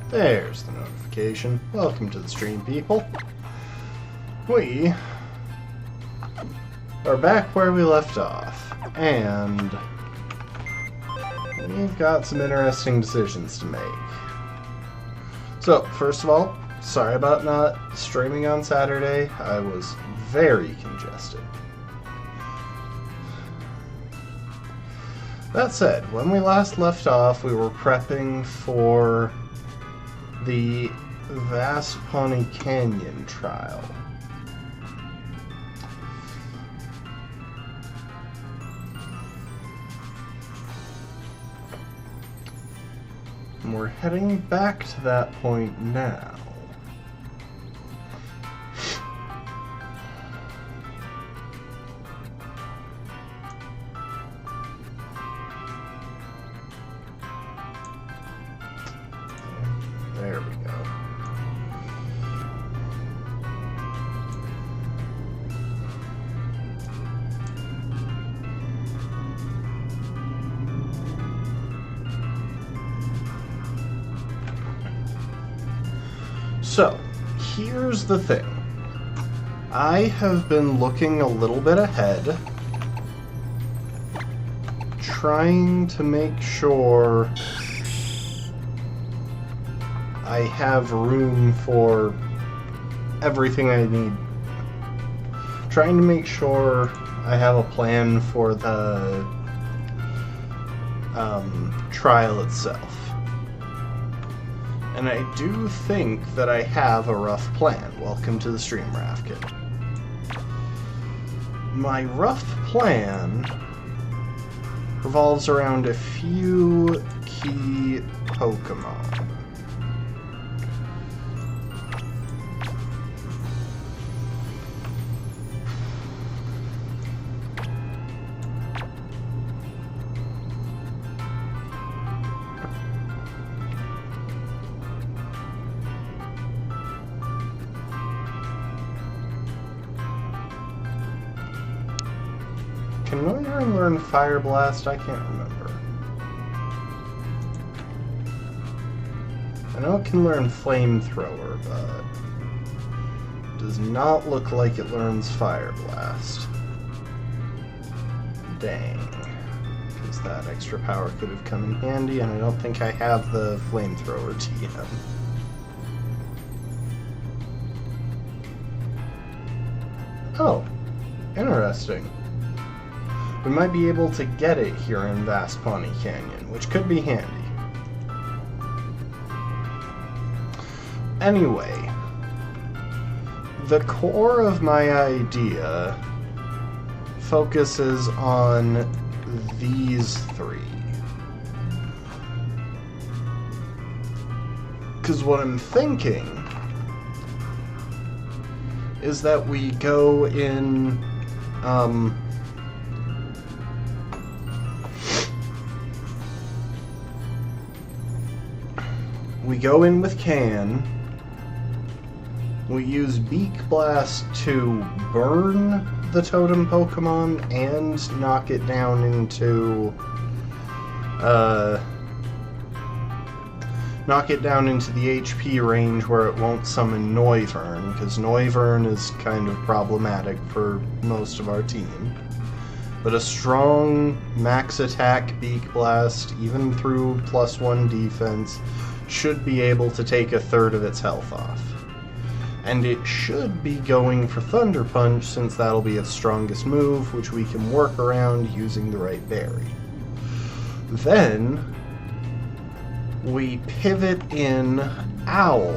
There's the notification. Welcome to the stream, people. We are back where we left off, and we've got some interesting decisions to make. So, first of all, sorry about not streaming on Saturday. I was very congested. That said, when we last left off, we were prepping for the Vast Pawnee Canyon trial. And we're heading back to that point now. There we go. So, here's the thing. I have been looking a little bit ahead, trying to make sure I have room for everything I need. Trying to make sure I have a plan for the trial itself. And I do think that I have a rough plan. Welcome to the stream, Rafkin. My rough plan revolves around a few key Pokemon. Can Noivern learn Fire Blast? I can't remember. I know it can learn Flamethrower, but it does not look like it learns Fire Blast. Dang. Because that extra power could have come in handy, and I don't think I have the Flamethrower TM. Oh, interesting. We might be able to get it here in Vast Pawnee Canyon, which could be handy. Anyway, the core of my idea focuses on these three. Because what I'm thinking is that we go in, we go in with Can. We use Beak Blast to burn the Totem Pokémon and knock it down into the HP range where it won't summon Noivern, because Noivern is kind of problematic for most of our team. But a strong max attack Beak Blast, even through +1 defense, should be able to take a third of its health off. And it should be going for Thunder Punch, since that'll be its strongest move, which we can work around using the right berry. Then we pivot in Owl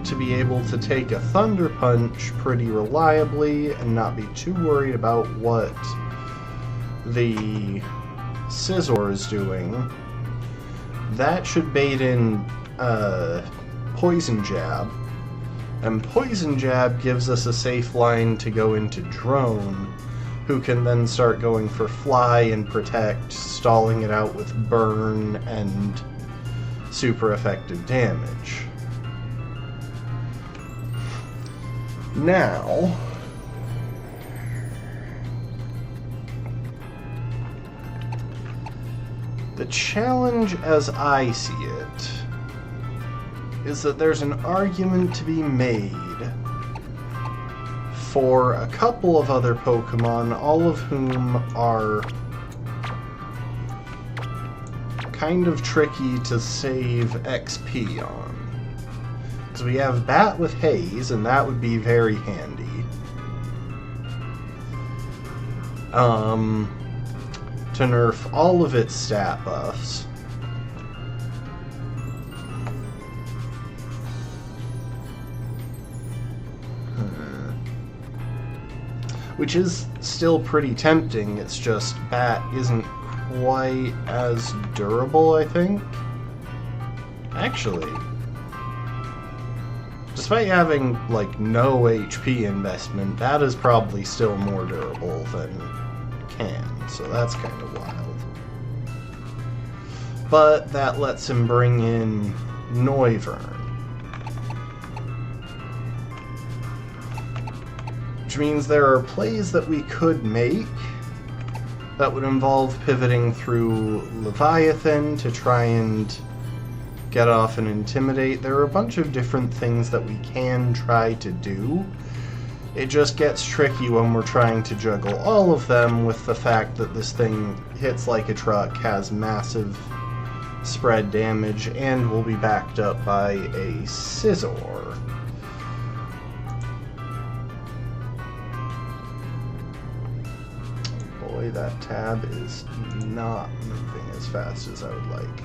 to be able to take a Thunder Punch pretty reliably and not be too worried about what the Scizor is doing. That should bait in Poison Jab, and Poison Jab gives us a safe line to go into Drone, who can then start going for Fly and Protect, stalling it out with Burn and super effective damage. Now, the challenge as I see it is that there's an argument to be made for a couple of other Pokemon, all of whom are kind of tricky to save XP on. So we have Bat with Haze, and that would be very handy. To nerf all of its stat buffs. Which is still pretty tempting, it's just Bat isn't quite as durable, I think. Actually, despite having, like, no HP investment, Bat is probably still more durable than Can, so that's kind of wild. But that lets him bring in Noivern. Which means there are plays that we could make that would involve pivoting through Leviathan to try and get off and Intimidate. There are a bunch of different things that we can try to do. It just gets tricky when we're trying to juggle all of them with the fact that this thing hits like a truck, has massive spread damage, and will be backed up by a Scizor. Boy, that tab is not moving as fast as I would like.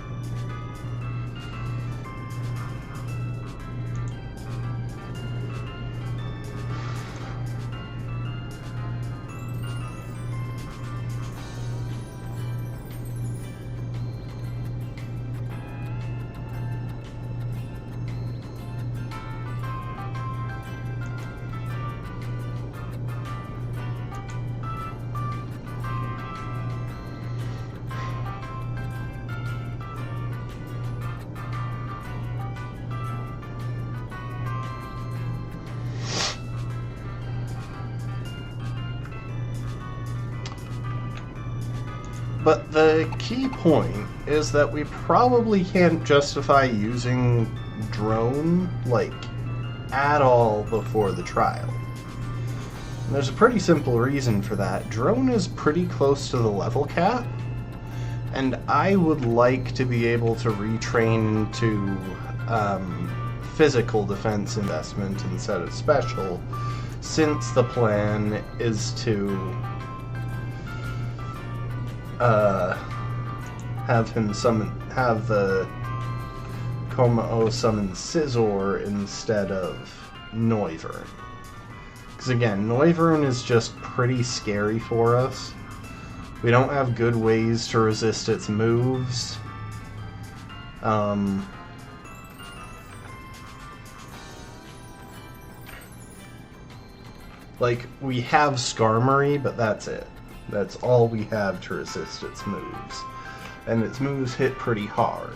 But the key point is that we probably can't justify using Drone, like, at all before the trial. And there's a pretty simple reason for that. Drone is pretty close to the level cap, and I would like to be able to retrain into physical defense investment instead of special, since the plan is to have the Kommo-o summon Scizor instead of Noivern. Because again, Noivern is just pretty scary for us. We don't have good ways to resist its moves. Like, we have Skarmory, but that's it. That's all we have to resist its moves. And its moves hit pretty hard.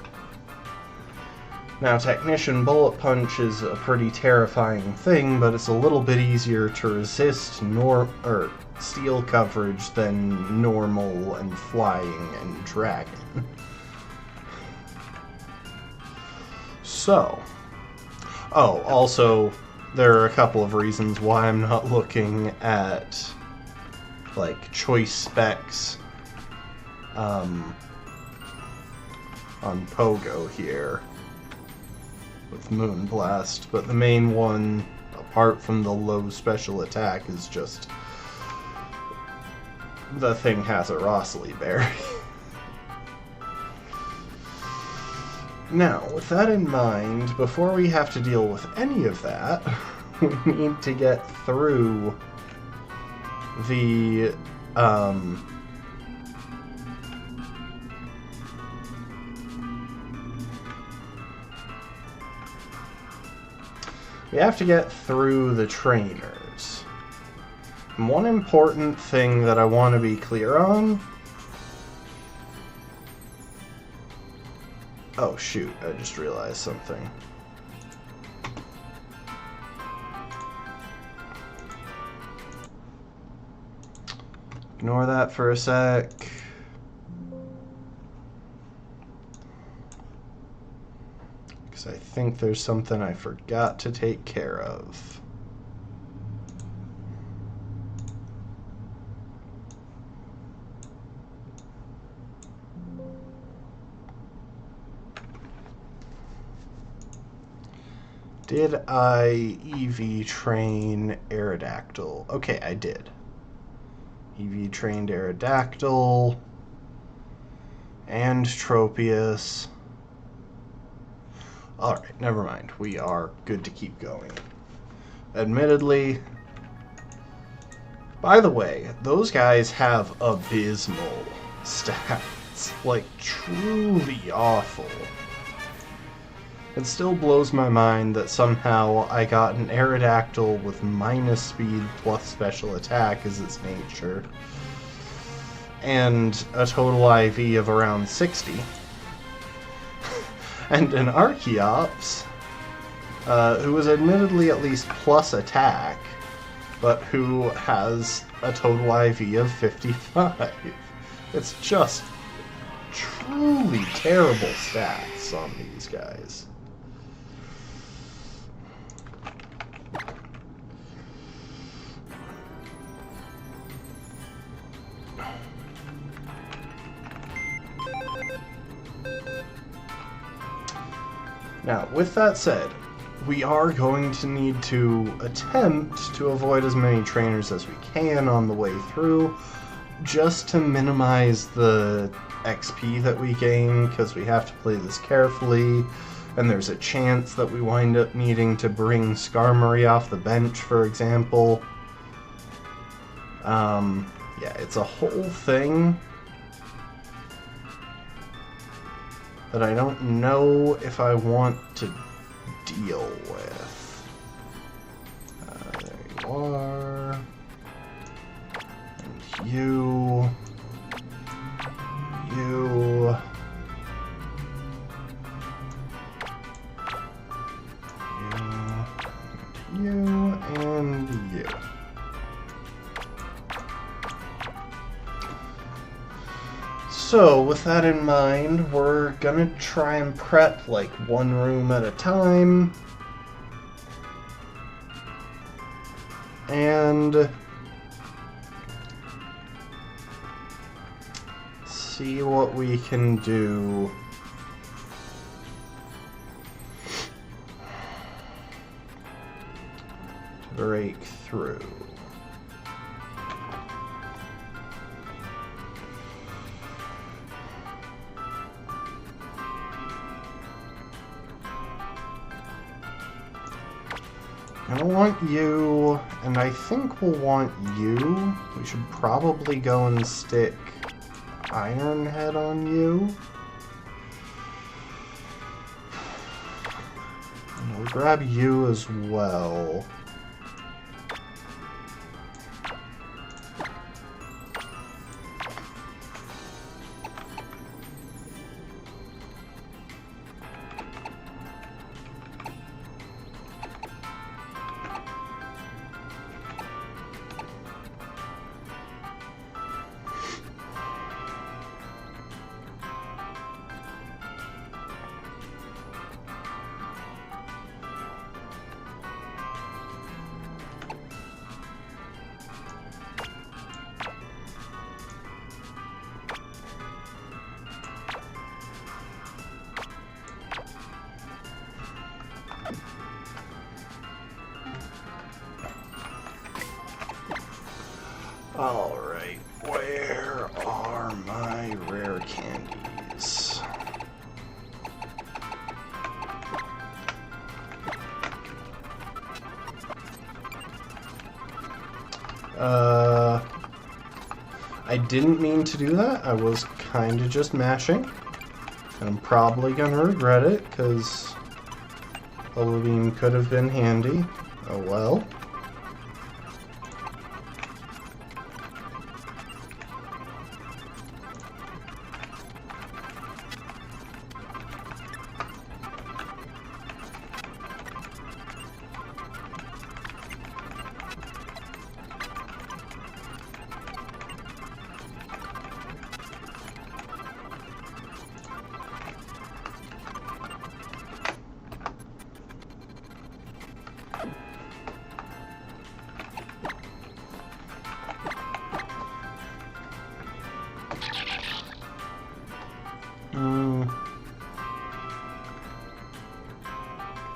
Now, Technician Bullet Punch is a pretty terrifying thing, but it's a little bit easier to resist steel coverage than normal and flying and dragon. So, oh, also, there are a couple of reasons why I'm not looking at, like, choice specs on Pogo here with Moonblast, but the main one, apart from the low special attack, is just the thing has a Rosely Berry. Now, with that in mind, before we have to deal with any of that, we need to get through the we have to get through the trainers. And one important thing that I want to be clear on... Oh shoot, I just realized something. Ignore that for a sec. Because I think there's something I forgot to take care of. Did I EV train Aerodactyl? Okay, I did. EV trained Aerodactyl and Tropius. Alright, never mind. We are good to keep going. Admittedly, by the way, those guys have abysmal stats. Like, truly awful. It still blows my mind that somehow I got an Aerodactyl with minus speed plus special attack as its nature, and a total IV of around 60, and an Archeops, who is admittedly at least plus attack, but who has a total IV of 55. It's just truly terrible stats on these guys. Now, with that said, we are going to need to attempt to avoid as many trainers as we can on the way through, just to minimize the XP that we gain, because we have to play this carefully, and there's a chance that we wind up needing to bring Skarmory off the bench, for example. Yeah, it's a whole thing that I don't know if I want to deal with. There you are. And you. You. You. And you. So, with that in mind, we're gonna try and prep like one room at a time. And see what we can do to break through. I don't want you, and I think we'll want you. We should probably go and stick Iron Head on you. And we'll grab you as well. Alright, where are my rare candies? I didn't mean to do that. I was kind of just mashing. And I'm probably gonna regret it, because Bubble Beam could have been handy. Oh well.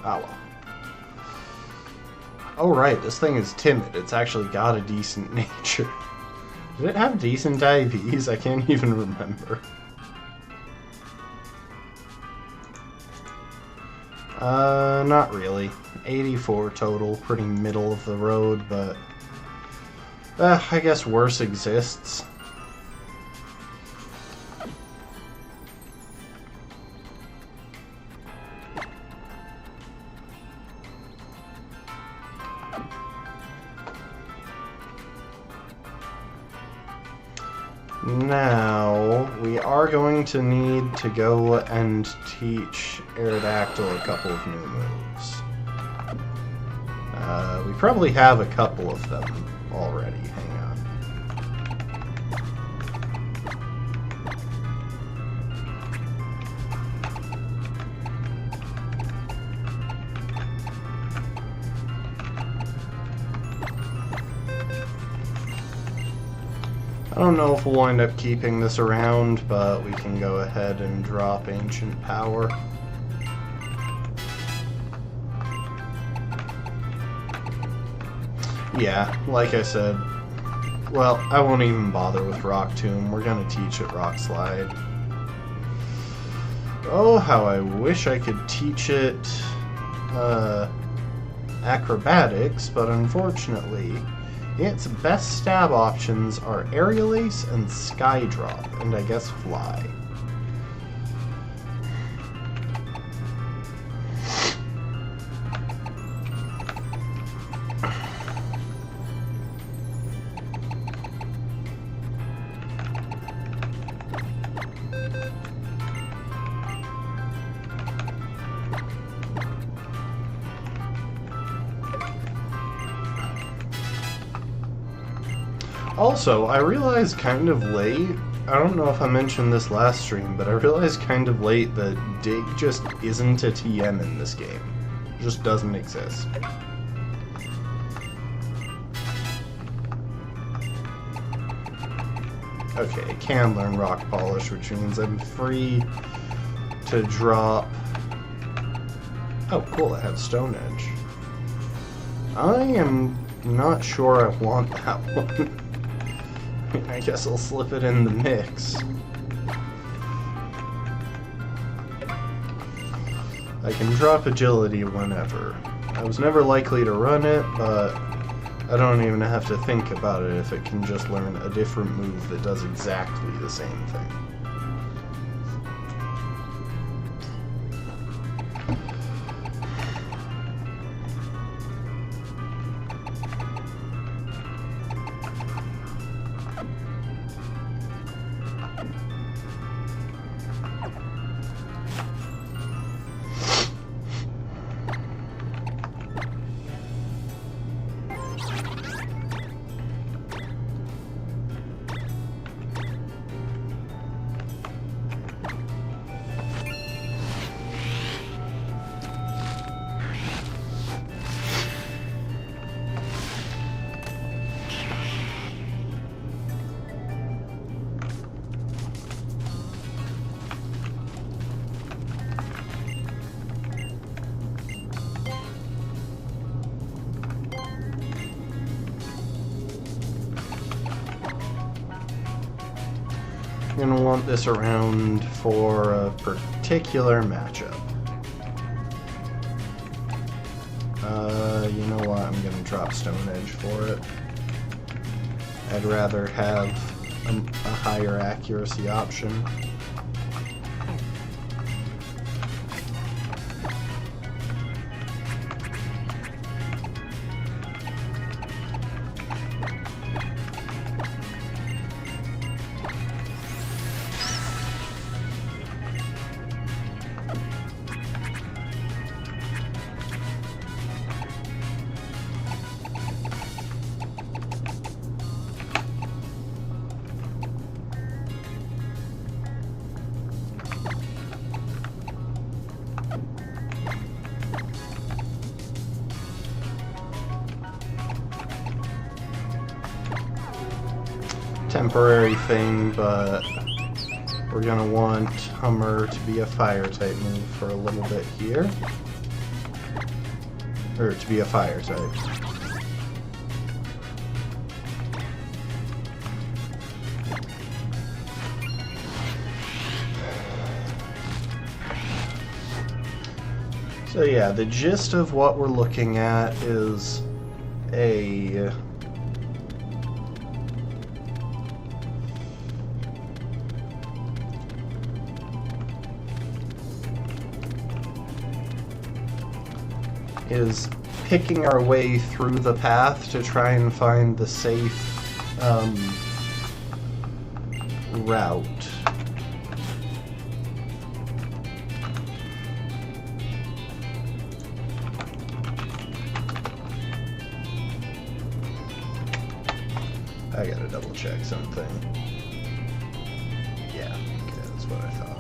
Ah, well. Oh, right, this thing is timid. It's actually got a decent nature. Did it have decent IVs? I can't even remember. Not really. 84 total, pretty middle of the road, but I guess worse exists. Now, we are going to need to go and teach Aerodactyl a couple of new moves. We probably have a couple of them already. Hang on. I don't know if we'll wind up keeping this around, but we can go ahead and drop Ancient Power. Yeah, like I said, well, I won't even bother with Rock Tomb. We're gonna teach it Rock Slide. Oh, how I wish I could teach it Acrobatics, but unfortunately, its best stab options are Aerial Ace and Sky Drop, and I guess Fly. Also, I realized kind of late, I don't know if I mentioned this last stream, but I realized kind of late that Dig just isn't a TM in this game. It just doesn't exist. Okay, I can learn Rock Polish, which means I'm free to drop... Oh, cool, I have Stone Edge. I am not sure I want that one. I guess I'll slip it in the mix. I can drop Agility whenever. I was never likely to run it, but I don't even have to think about it if it can just learn a different move that does exactly the same thing. I'm going to want this around for a particular matchup. You know what? I'm going to drop Stone Edge for it. I'd rather have a higher accuracy option. Temporary thing, but we're gonna want Hummer to be a fire type move for a little bit here. or to be a fire type. So yeah, the gist of what we're looking at is a picking our way through the path to try and find the safe route. I gotta double check something. Yeah, okay, that's what I thought.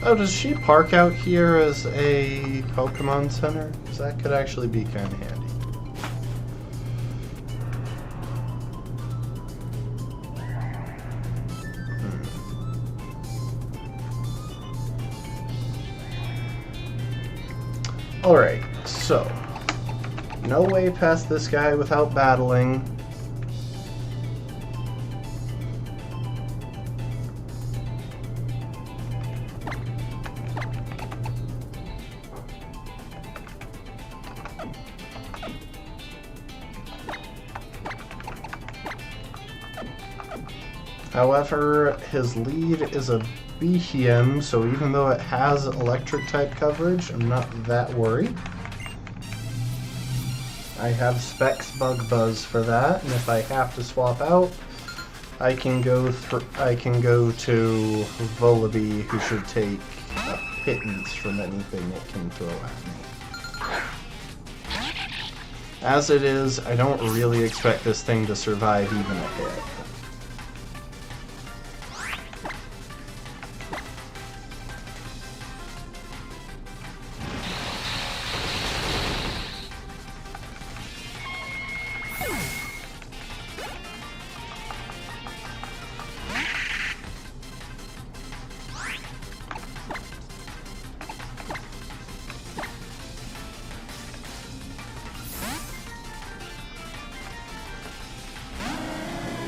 Oh, does she park out here as a Pokemon Center? Because that could actually be kind of handy. Alright, so no way past this guy without battling. However, his lead is a BHM, so even though it has electric type coverage, I'm not that worried. I have Specs Bug Buzz for that, and if I have to swap out, I can go to Volibee, who should take a pittance from anything it can throw at me. As it is, I don't really expect this thing to survive even a hit.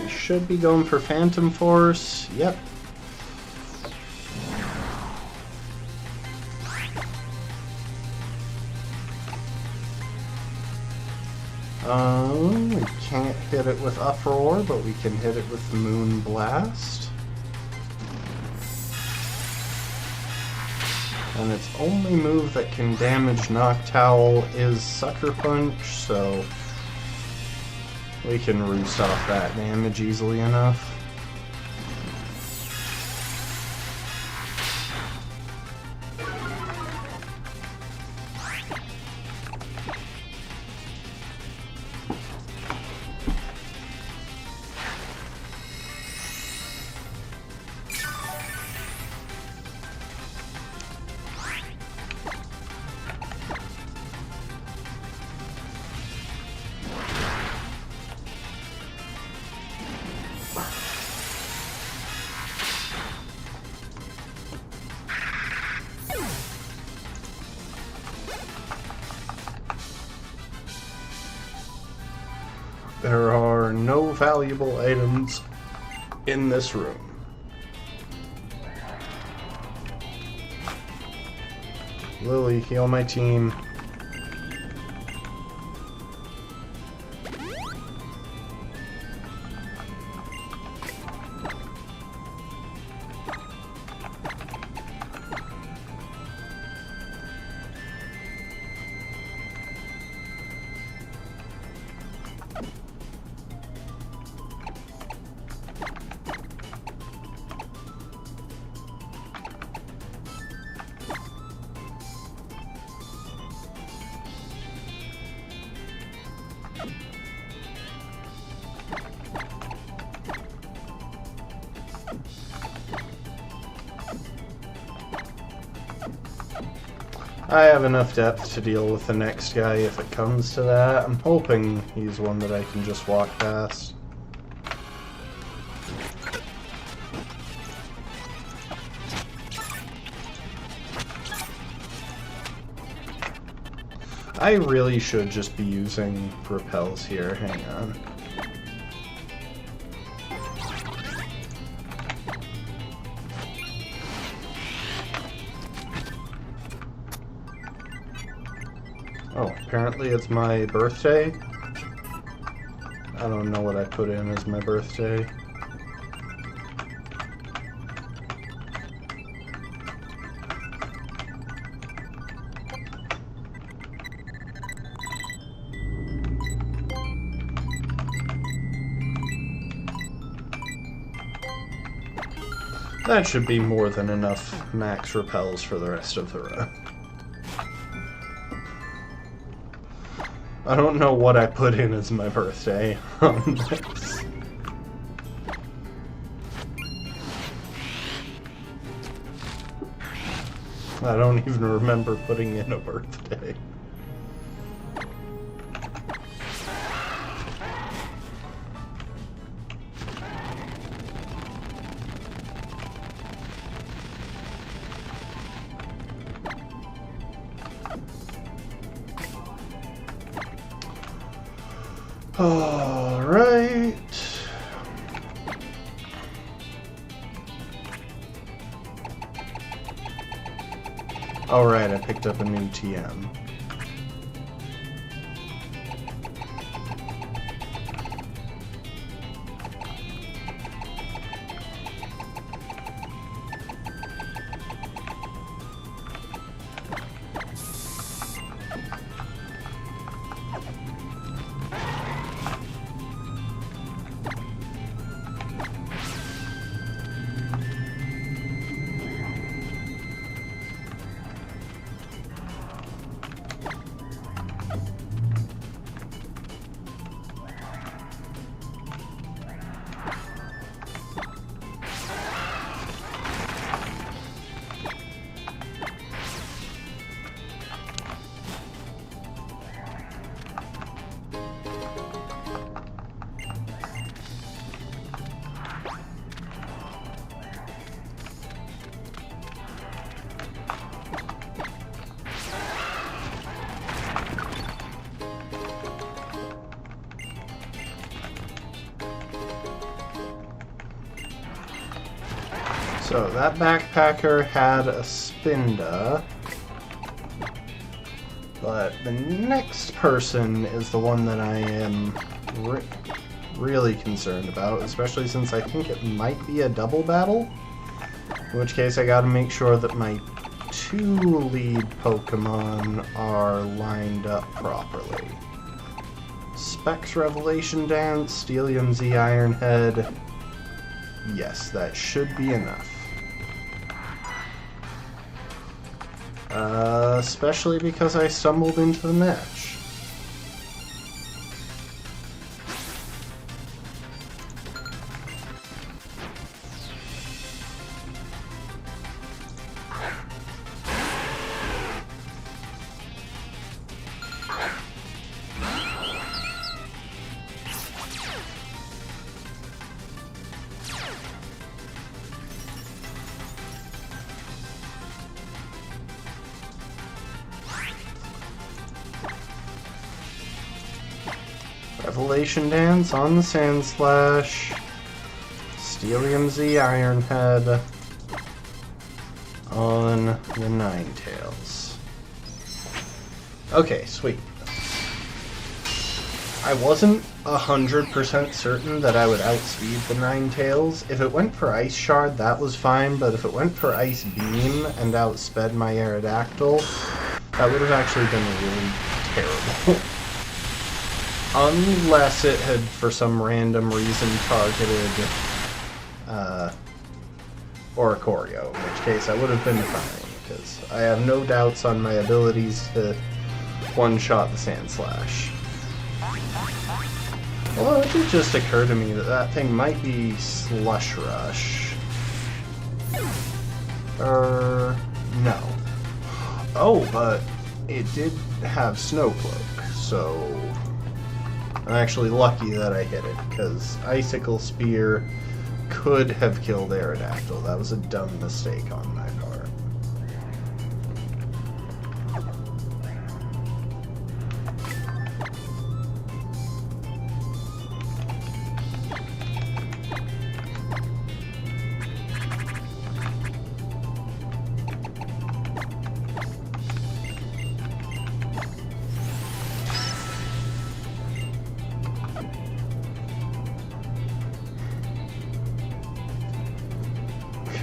Should be going for Phantom Force. Yep. We can't hit it with Uproar, but we can hit it with Moon Blast. And its only move that can damage Noctowl is Sucker Punch, so we can roost off that damage easily enough. There are no valuable items in this room. Lily, heal my team. I have enough depth to deal with the next guy if it comes to that. I'm hoping he's one that I can just walk past. I really should just be using repels here. Hang on. Oh, apparently it's my birthday. I don't know what I put in as my birthday. That should be more than enough max repels for the rest of the run. I don't know what I put in as my birthday on this. I don't even remember putting in a birthday. All right. All right, I picked up a new TM. So that backpacker had a Spinda, but the next person is the one that I am really concerned about, especially since I think it might be a double battle, in which case I gotta make sure that my two lead Pokemon are lined up properly. Specs Revelation Dance, Steelium Z Ironhead. Yes, that should be enough. Especially because I stumbled into the match. Revelation Dance on the Sandslash, Steelium Z Ironhead on the Ninetales. Okay, sweet. I wasn't 100% certain that I would outspeed the Ninetales. If it went for Ice Shard, that was fine, but if it went for Ice Beam and outsped my Aerodactyl, that would have actually been really terrible. Unless it had, for some random reason, targeted Oricorio, in which case I would have been fine, because I have no doubts on my abilities to one-shot the Sandslash. Well, it did just occur to me that that thing might be Slush Rush. No. Oh, but it did have Snow Cloak, so I'm actually lucky that I hit it, because Icicle Spear could have killed Aerodactyl. That was a dumb mistake on my part.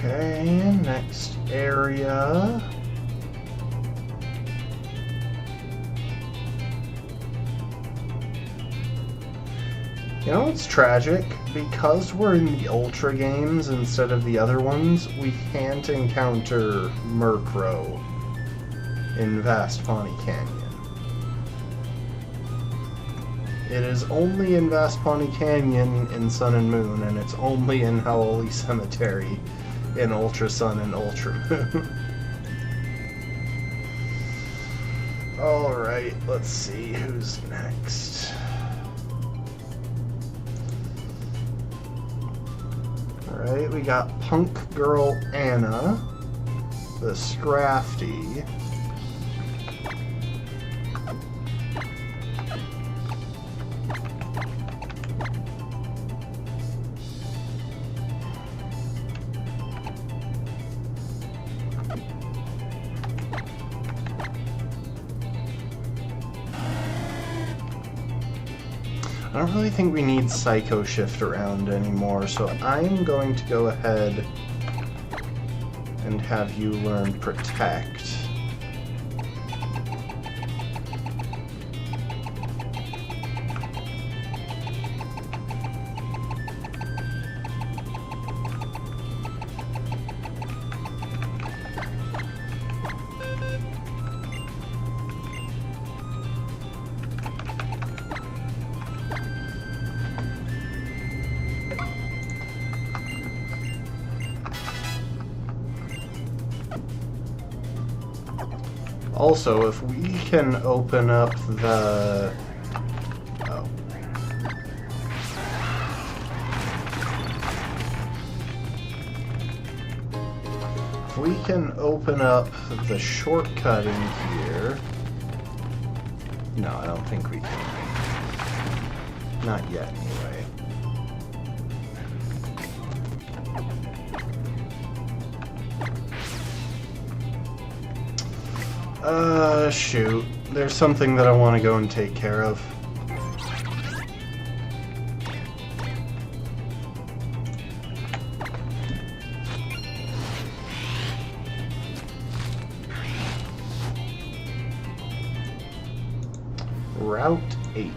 Okay, next area. You know what's tragic? Because we're in the Ultra games instead of the other ones, we can't encounter Murkrow in Vast Pawnee Canyon. It is only in Vast Pawnee Canyon in Sun and Moon, and it's only in Howley Cemetery in Ultra Sun and Ultra Moon. Alright, let's see who's next. Alright, we got Punk Girl Anna, the Scrafty. I don't really think we need Psycho Shift around anymore, so I'm going to go ahead and have you learn Protect. Also, if we can open up the... Oh. If we can open up the shortcut in here... No, I don't think we can. Not yet, anyway. Shoot. There's something that I want to go and take care of. Route 8.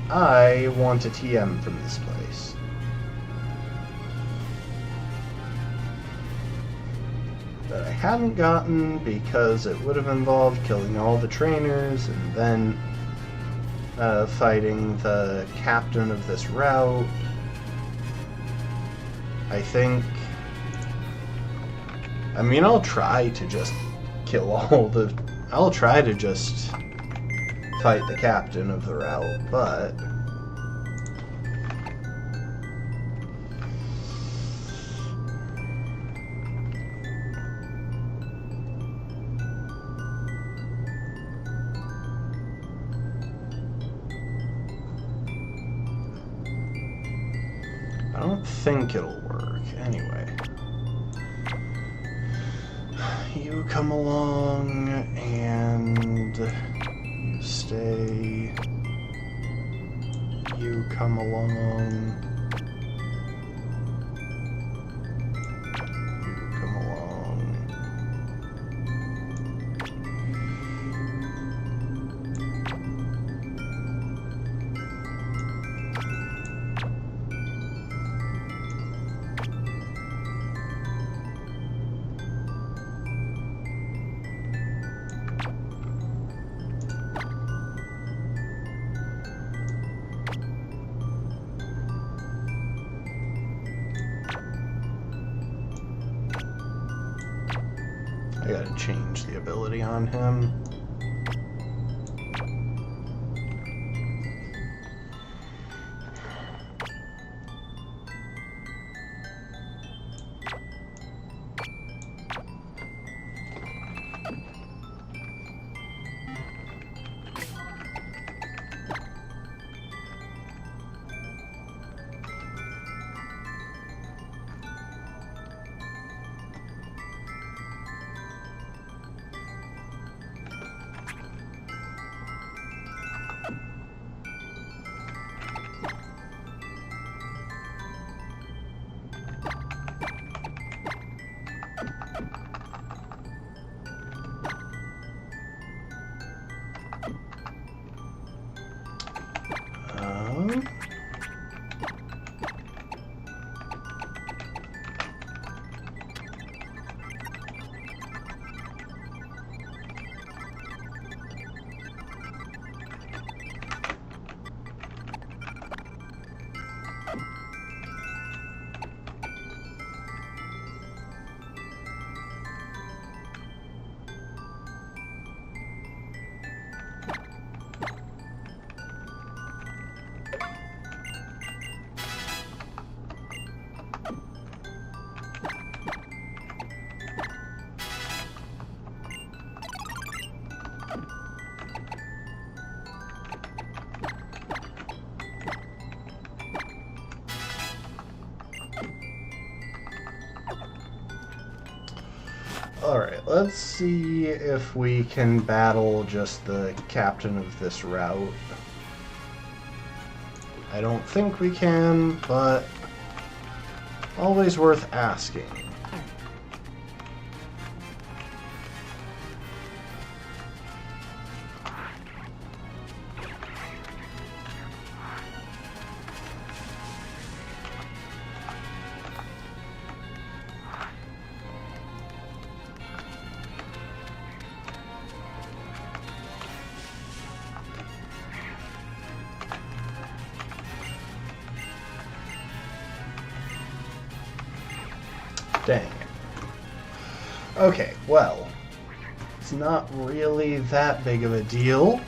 I want a TM from this place. That I haven't gotten because it would have involved killing all the trainers and then fighting the captain of this route. I think... I mean, I'll try to just kill all the... I'll try to just fight the captain of the route, but... I don't think it'll work. Anyway. You come along and you stay. You come along. You come along. I gotta change the ability on him. Alright, let's see if we can battle just the captain of this route. I don't think we can, but always worth asking. Dang it. Okay, well, it's not really that big of a deal.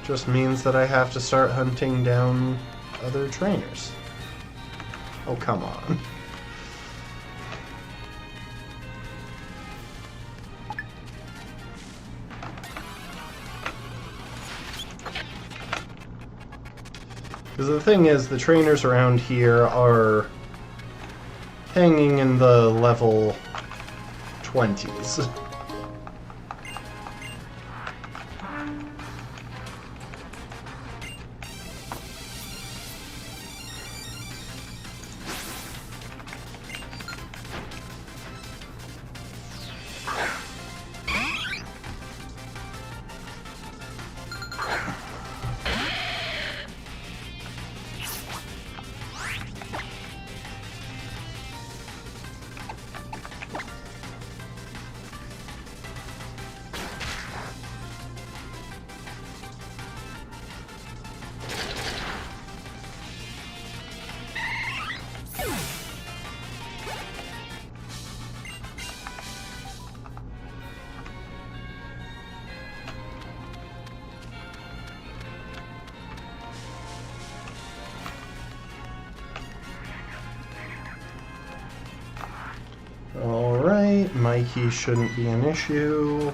Just means that I have to start hunting down other trainers. Oh, come on. Because the thing is, the trainers around here are hanging in the level 20s. Alright, Mikey shouldn't be an issue.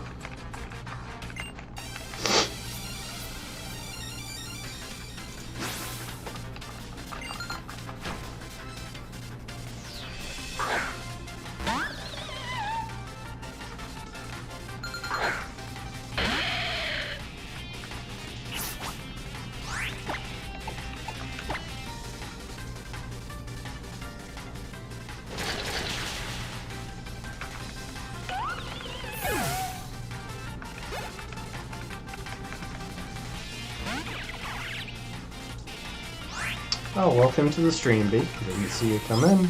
Oh, welcome to the stream, B. Didn't see you come in.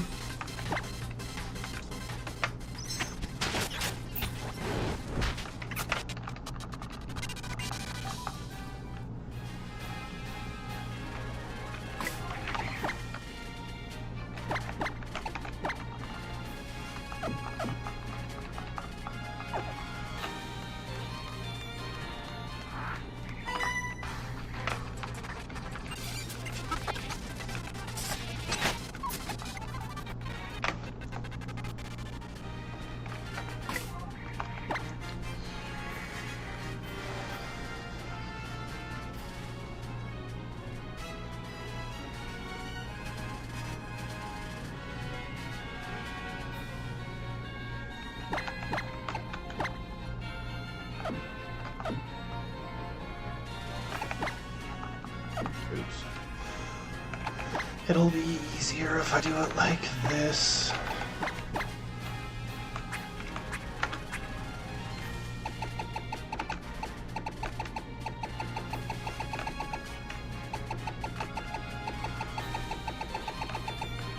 It'll be easier if I do it like this.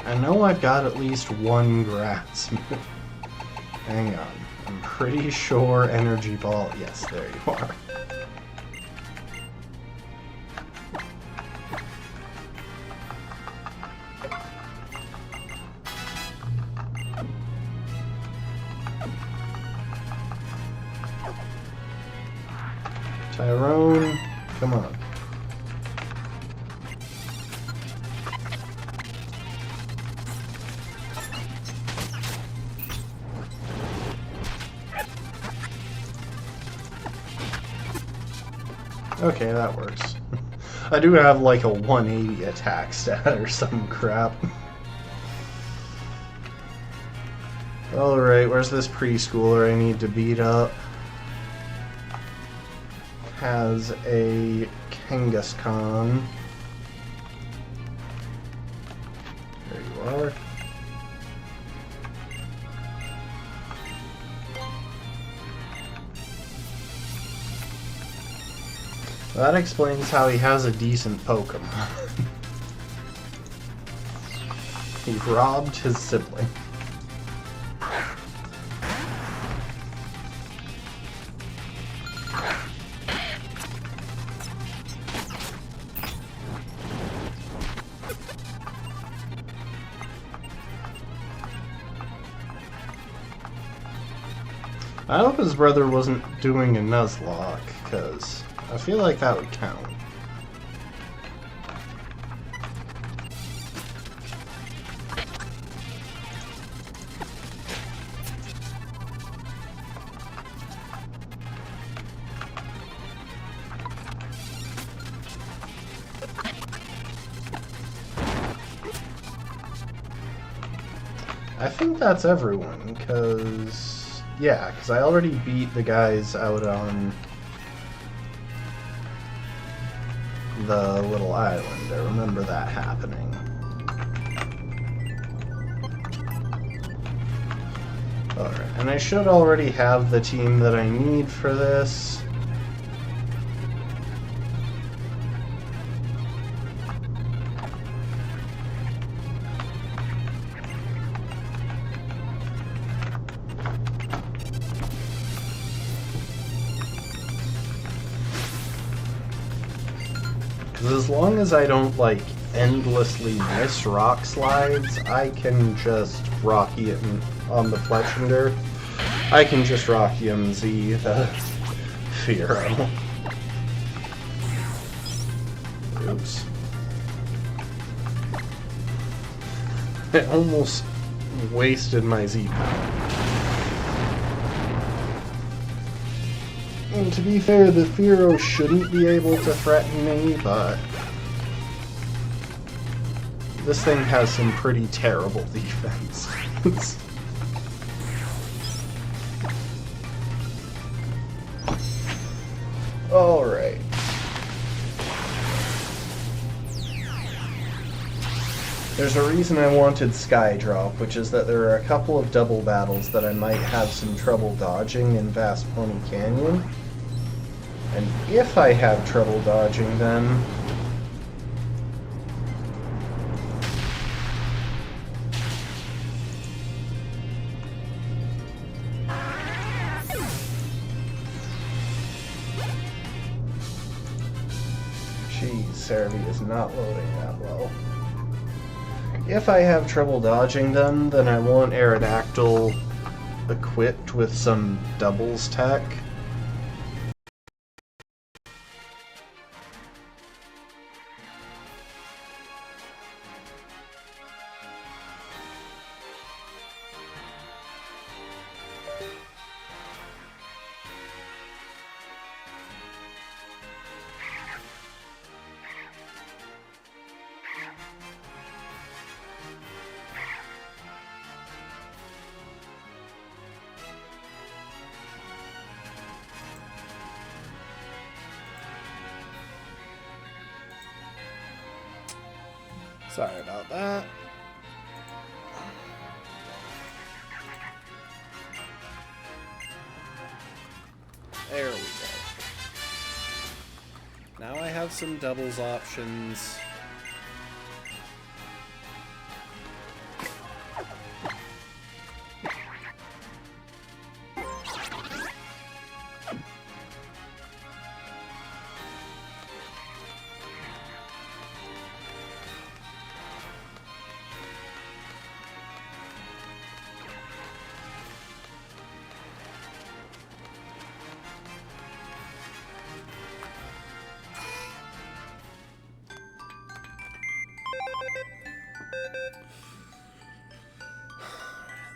I know I've got at least one grass move. Hang on. I'm pretty sure Energy Ball... Yes, there you are. Tyrone, come on. Okay, that works. I do have like a 180 attack stat or some crap. Alright, where's this preschooler I need to beat up? Has a Kangaskhan. There you are. That explains how he has a decent Pokemon. He robbed his sibling. I hope his brother wasn't doing a Nuzlocke, because I feel like that would count. I think that's everyone, because... Yeah, because I already beat the guys out on the little island. I remember that happening. Alright, and I should already have the team that I need for this. As long as I don't, like, endlessly miss rock slides, I can just Rocky him on the Fletchinder. I can just Rocky him Z the Fearow. Oops. I almost wasted my Z power. And to be fair, the Fearow shouldn't be able to threaten me, but this thing has some pretty terrible defense. Alright. There's a reason I wanted Skydrop, which is that there are a couple of double battles that I might have some trouble dodging in Vast Pony Canyon. And if I have trouble dodging them, geez, Cerebi is not loading that well. If I have trouble dodging them, then I want Aerodactyl equipped with some doubles tech. Sorry about that. There we go. Now I have some doubles options.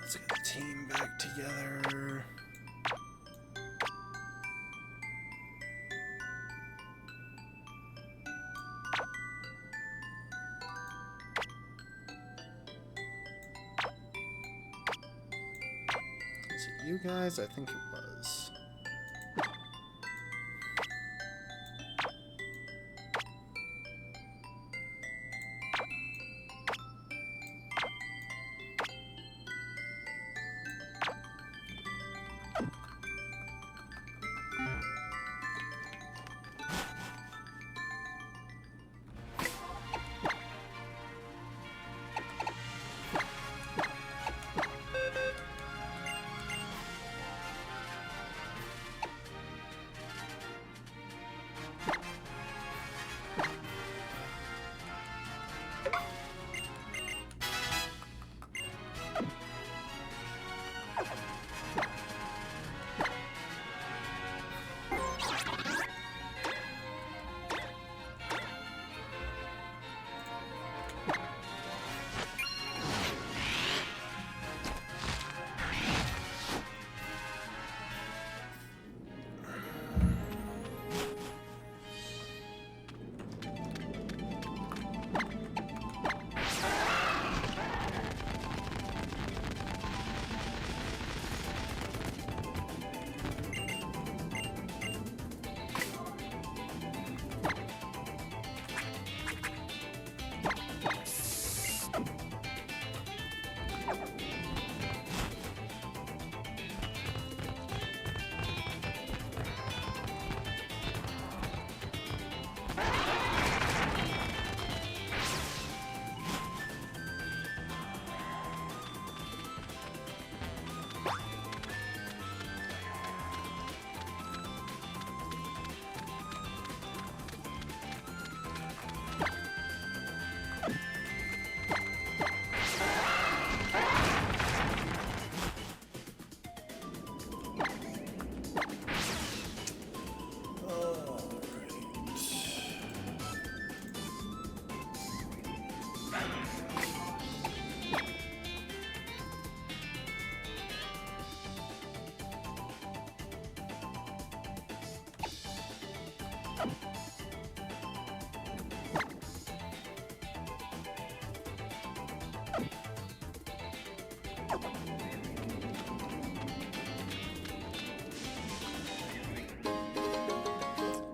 Let's get the team back together. Is it you guys? I think it was.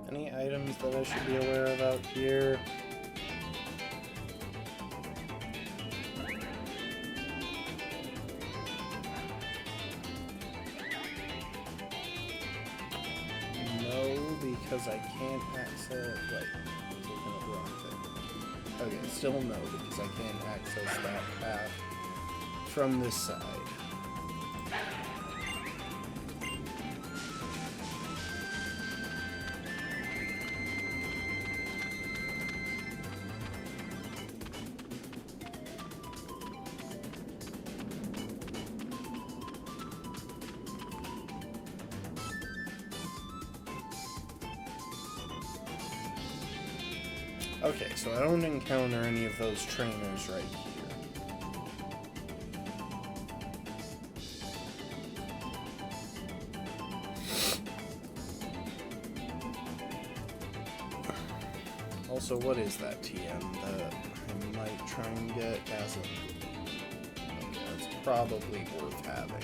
Any items that I should be aware of out here? No, because I can't access... Wait, I was looking at the wrong thing. Okay, still no, because I can't access that path from this side. Okay, so I don't encounter any of those trainers right here. Also, what is that TM that I might try and get as a... Okay, that's probably worth having.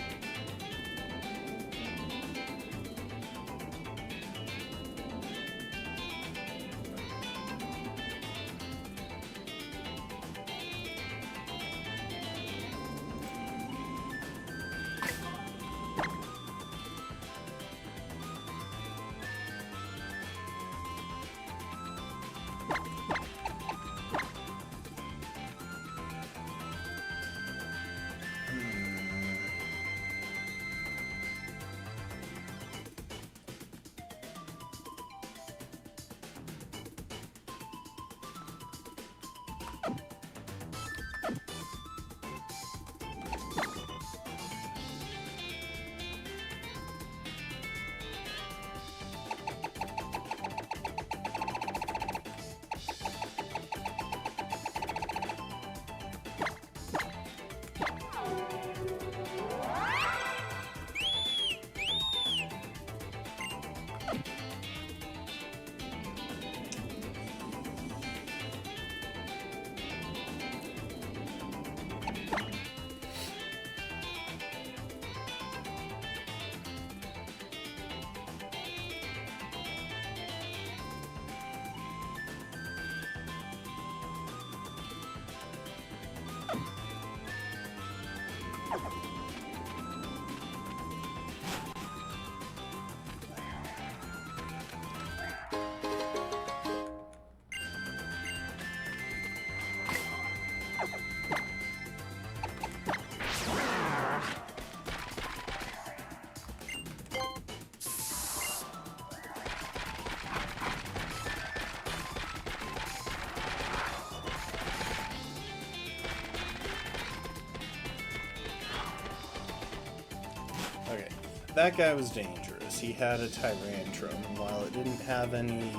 Okay, that guy was dangerous. He had a Tyrantrum, and while it didn't have any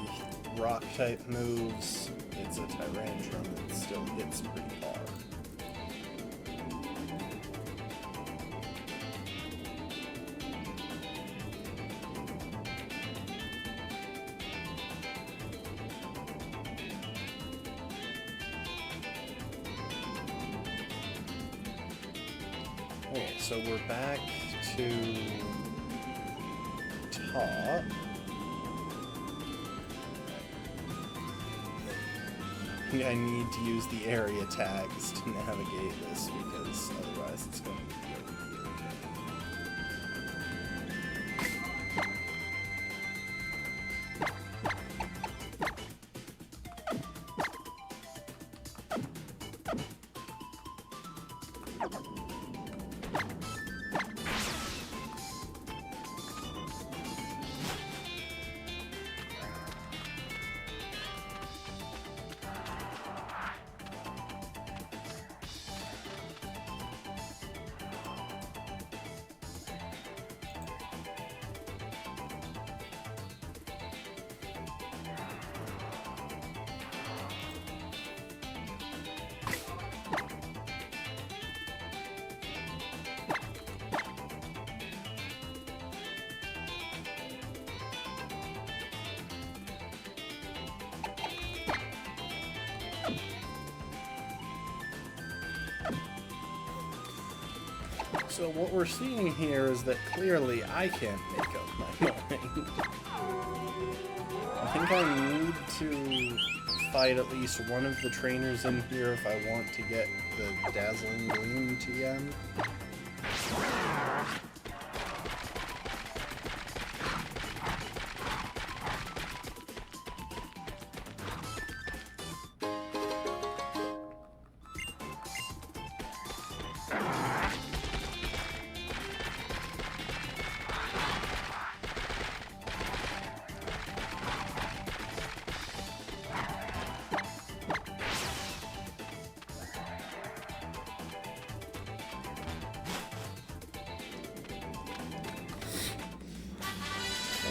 rock-type moves, it's a Tyrantrum that still hits pretty hard. Okay, so we're back to top. I need to use the area tags to navigate this because otherwise it's going to be really irritating. So what we're seeing here is that clearly I can't make up my mind. I think I need to fight at least one of the trainers in here if I want to get the Dazzling Gleam TM.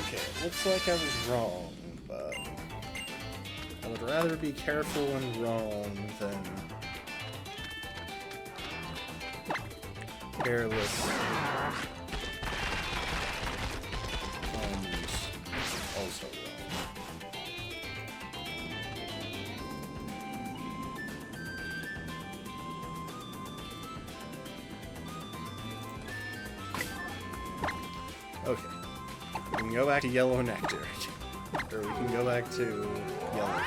Okay, it looks like I was wrong, but I would rather be careful and wrong than careless and also wrong. Okay. We can go back to Yellow Nectar. Or we can go back to Yellow.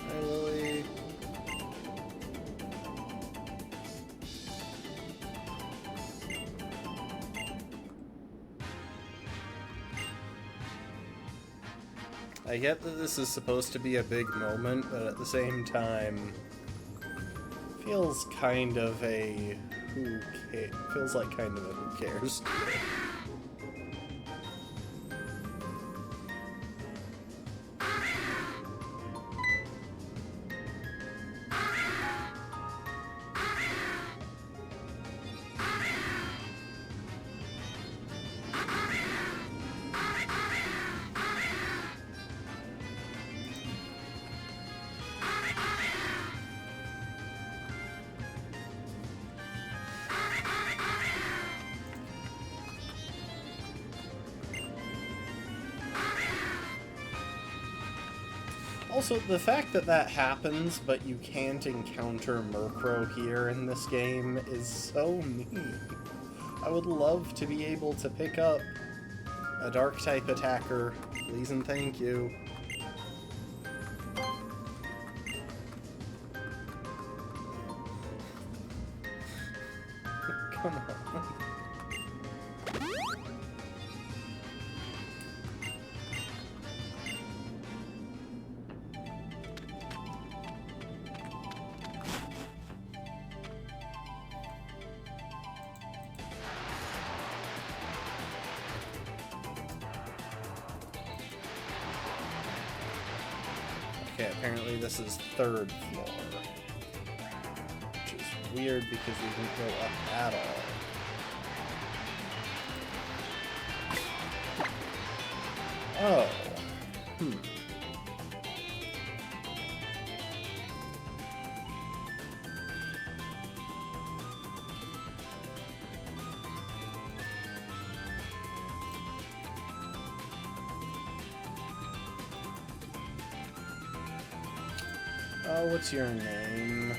Hi, Lily. I get that this is supposed to be a big moment, but at the same time, feels kind of a feels like kind of a who cares. Also, the fact that that happens, but you can't encounter Murkrow here in this game is so mean. I would love to be able to pick up a Dark-type attacker, please and thank you. Come on. Okay, apparently this is 3rd floor. Which is weird because we didn't go up at all. Oh. What's your name?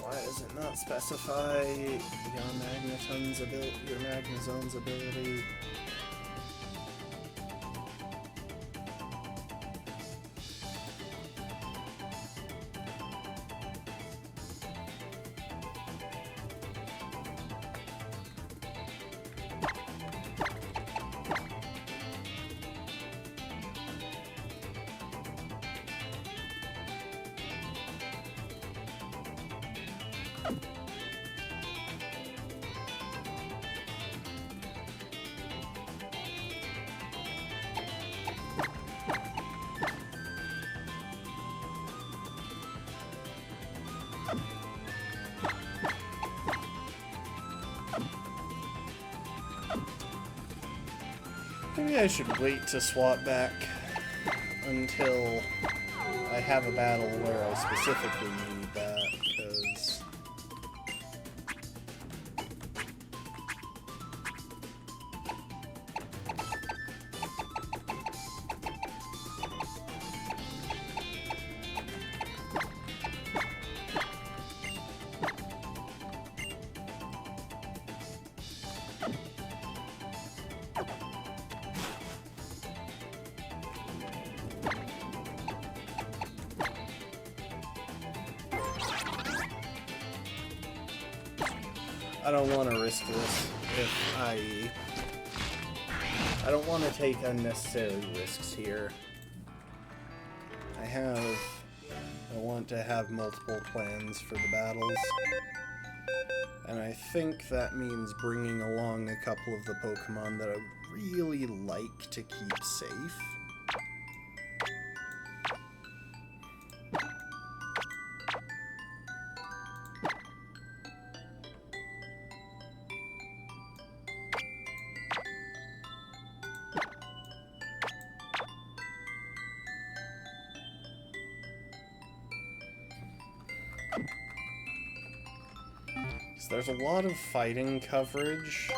Why does it not specify your Magnezone's ability? Maybe I should wait to swap back until I have a battle where I specifically need that, because... I don't want to risk this if I don't want to take unnecessary risks here. I want to have multiple plans for the battles, and I think that means bringing along a couple of the Pokemon that I really like to keep safe. There's a lot of fighting coverage.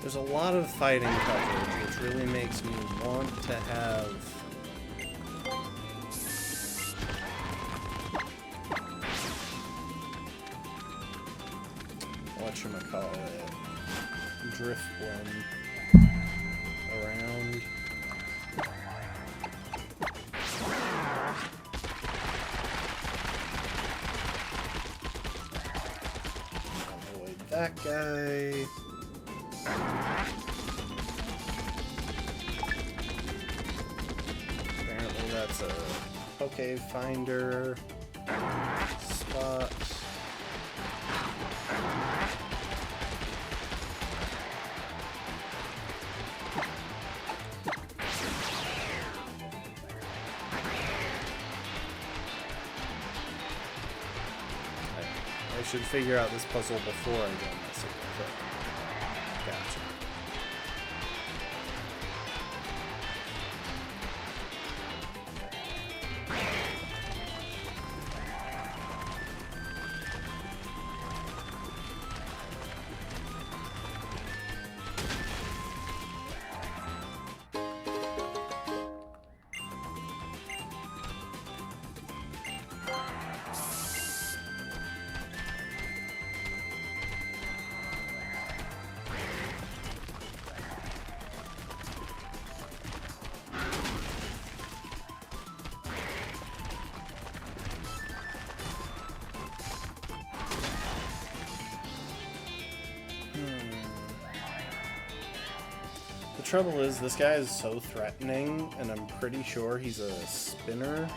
There's a lot of fighting coverage, which really makes me want to have whatchamacallit, Drifblim around. Avoid that guy. Apparently that's a Poke Finder spot. I should figure out this puzzle before I go messing with it. Gotcha. The trouble is, this guy is so threatening, and I'm pretty sure he's a spinner.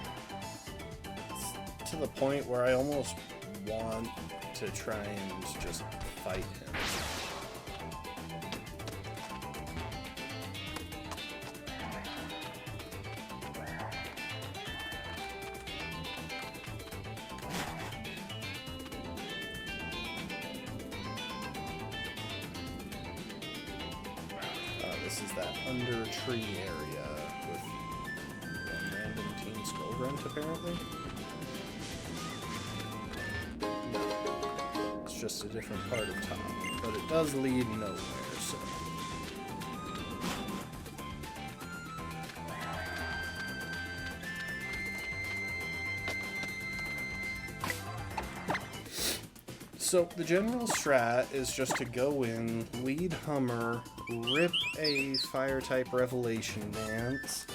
It's to the point where I almost want to try and just fight him. This is that under tree area with one random Team Skull Grunt, apparently. No, it's just a different part of top, but it does lead nowhere, so. So the general strat is just to go in, lead Hummer, rip a Fire-type Revelation Dance.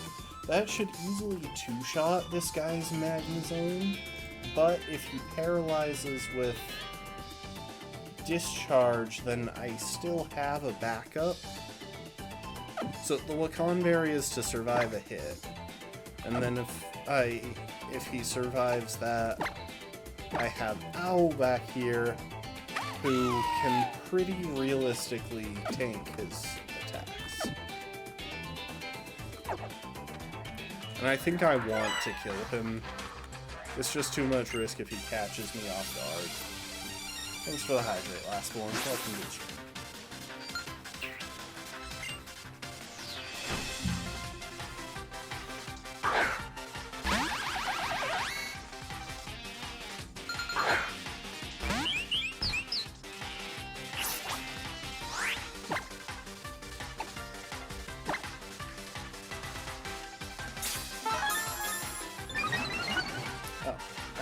That should easily two-shot this guy's Magnezone, but if he paralyzes with Discharge, then I still have a backup. So the Wakanberry is to survive a hit, and then if he survives that, I have Owl back here, who can pretty realistically tank his attacks. And I think I want to kill him. It's just too much risk if he catches me off guard. Thanks for the hydrate, last one. Welcome to the stream.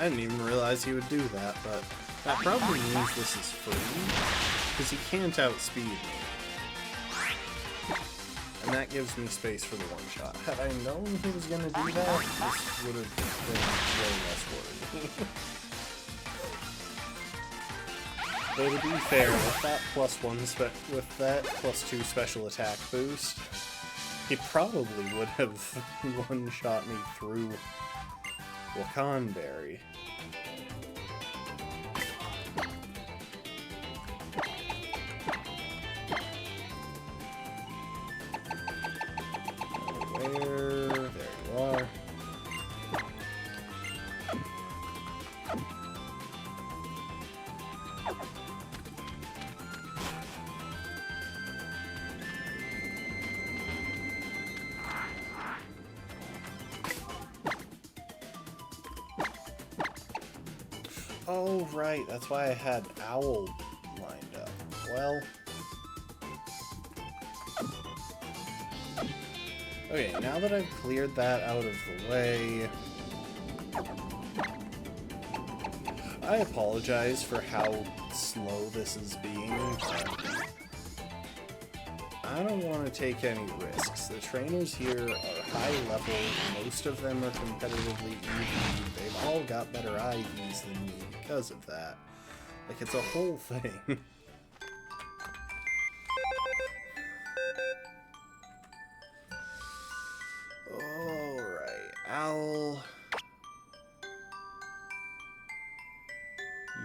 I didn't even realize he would do that, but that probably means this is free, because he can't outspeed me. And that gives me space for the one-shot. Had I known he was going to do that, this would have been way less worried. Though to be fair, with that with that +2 special attack boost, he probably would have one-shot me through Wakanberry. Where? There you are. Oh, right, that's why I had Owl lined up. Well... okay, now that I've cleared that out of the way... I apologize for how slow this is being, but... I don't want to take any risks. The trainers here are high level, most of them are competitively EV, they've all got better IVs than me because of that. Like, it's a whole thing. Alright, Owl.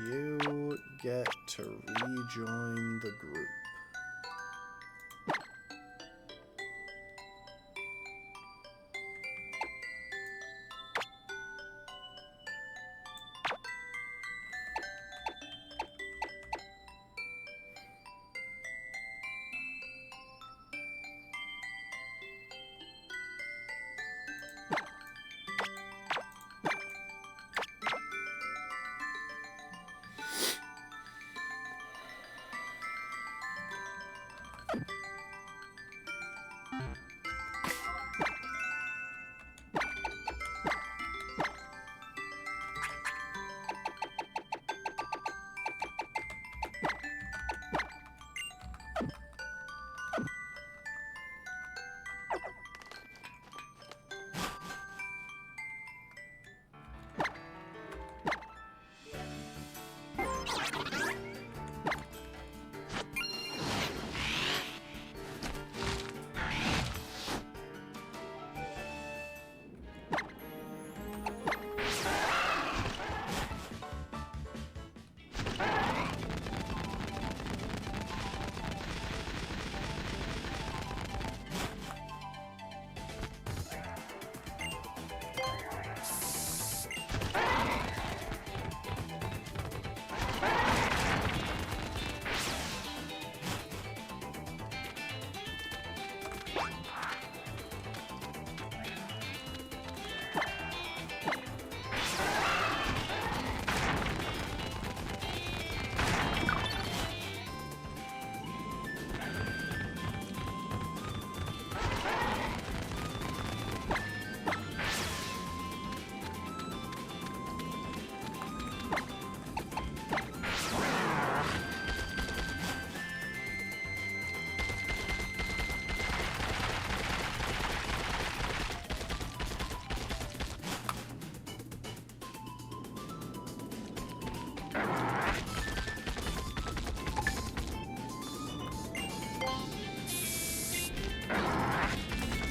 You get to rejoin the group.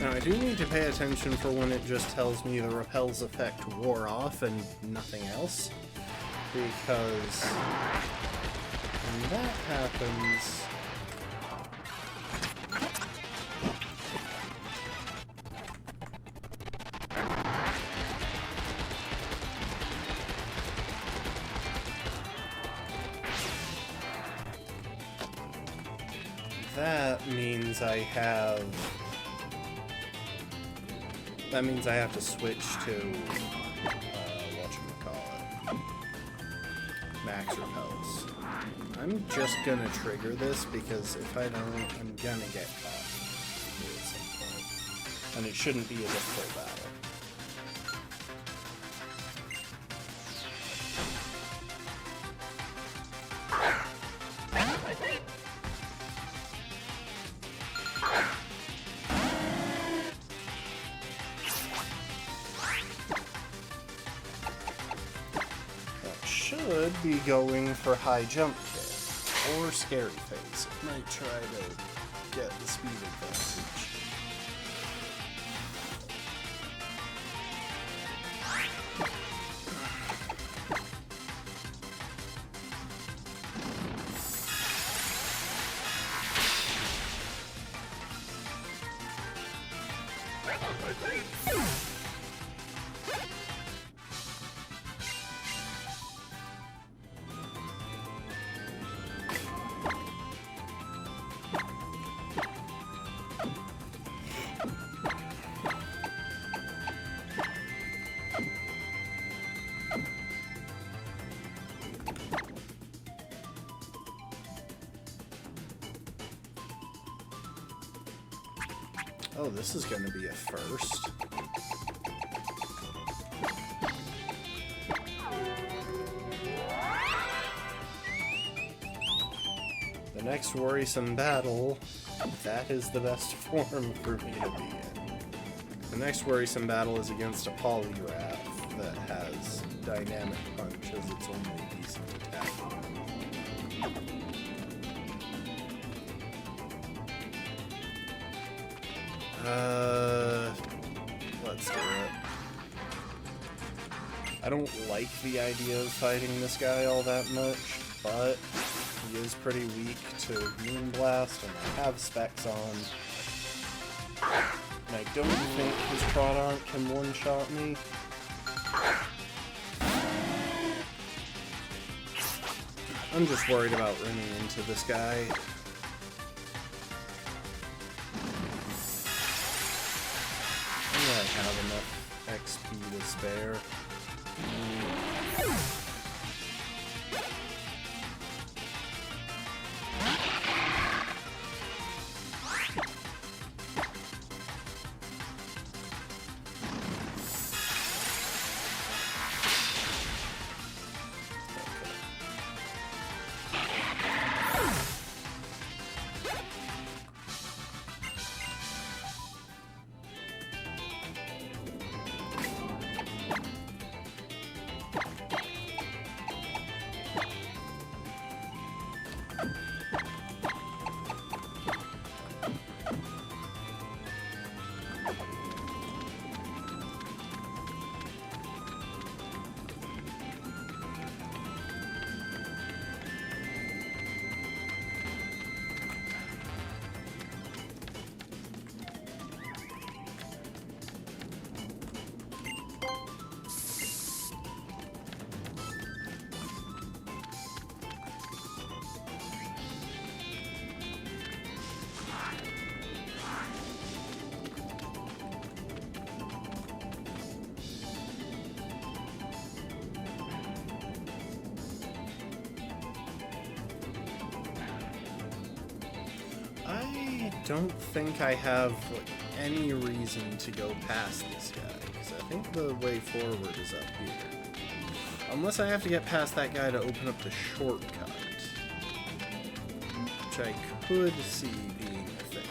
Now, I do need to pay attention for when it just tells me the repel's effect wore off and nothing else, because when that happens... that means I have... That means I have to switch to, whatchamacallit, max repels. I'm just gonna trigger this because if I don't, I'm gonna get caught at some point. And it shouldn't be a difficult battle. Should be going for high jump kick or scary phase. Might try to get the speed advantage. Oh, this is going to be a first. The next worrisome battle, that is the best form for me to be in. The next worrisome battle is against a Poliwrath that has Dynamic Punch as its only decent attack. Let's do it. I don't like the idea of fighting this guy all that much, but he is pretty weak to Moonblast, and I have specs on. And I don't think his Crawdaunt can one-shot me. I'm just worried about running into this guy. I have enough XP to spare. I don't think I have like, any reason to go past this guy, because I think the way forward is up here. Unless I have to get past that guy to open up the shortcut, which I could see being a thing.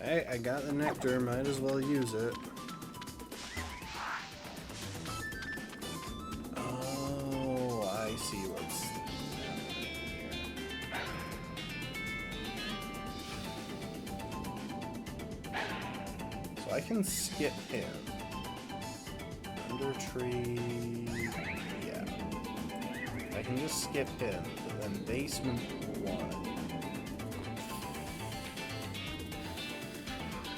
Hey, I got the nectar, might as well use it. Oh, I see what's happening here. So I can skip him. Under tree... yeah. I can just skip him, but then basement 1.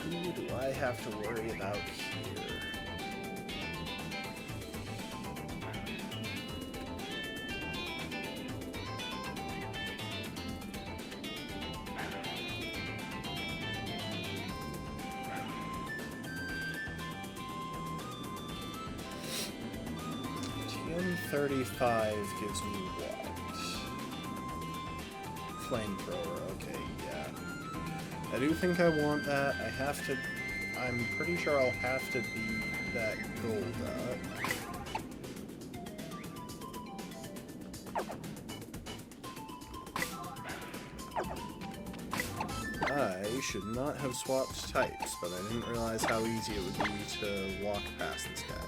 Who do I have to worry about here? TM35 gives me what? Flamethrower, okay, yeah. I do think I want that. I have to... I'm pretty sure I'll have to beat that Golduck. I should not have swapped types, but I didn't realize how easy it would be to walk past this guy.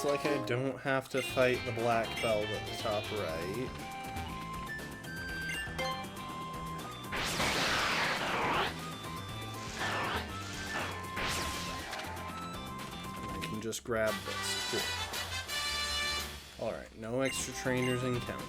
Like I don't have to fight the black belt at the top right. I can just grab this. Cool. Alright, no extra trainers encountered.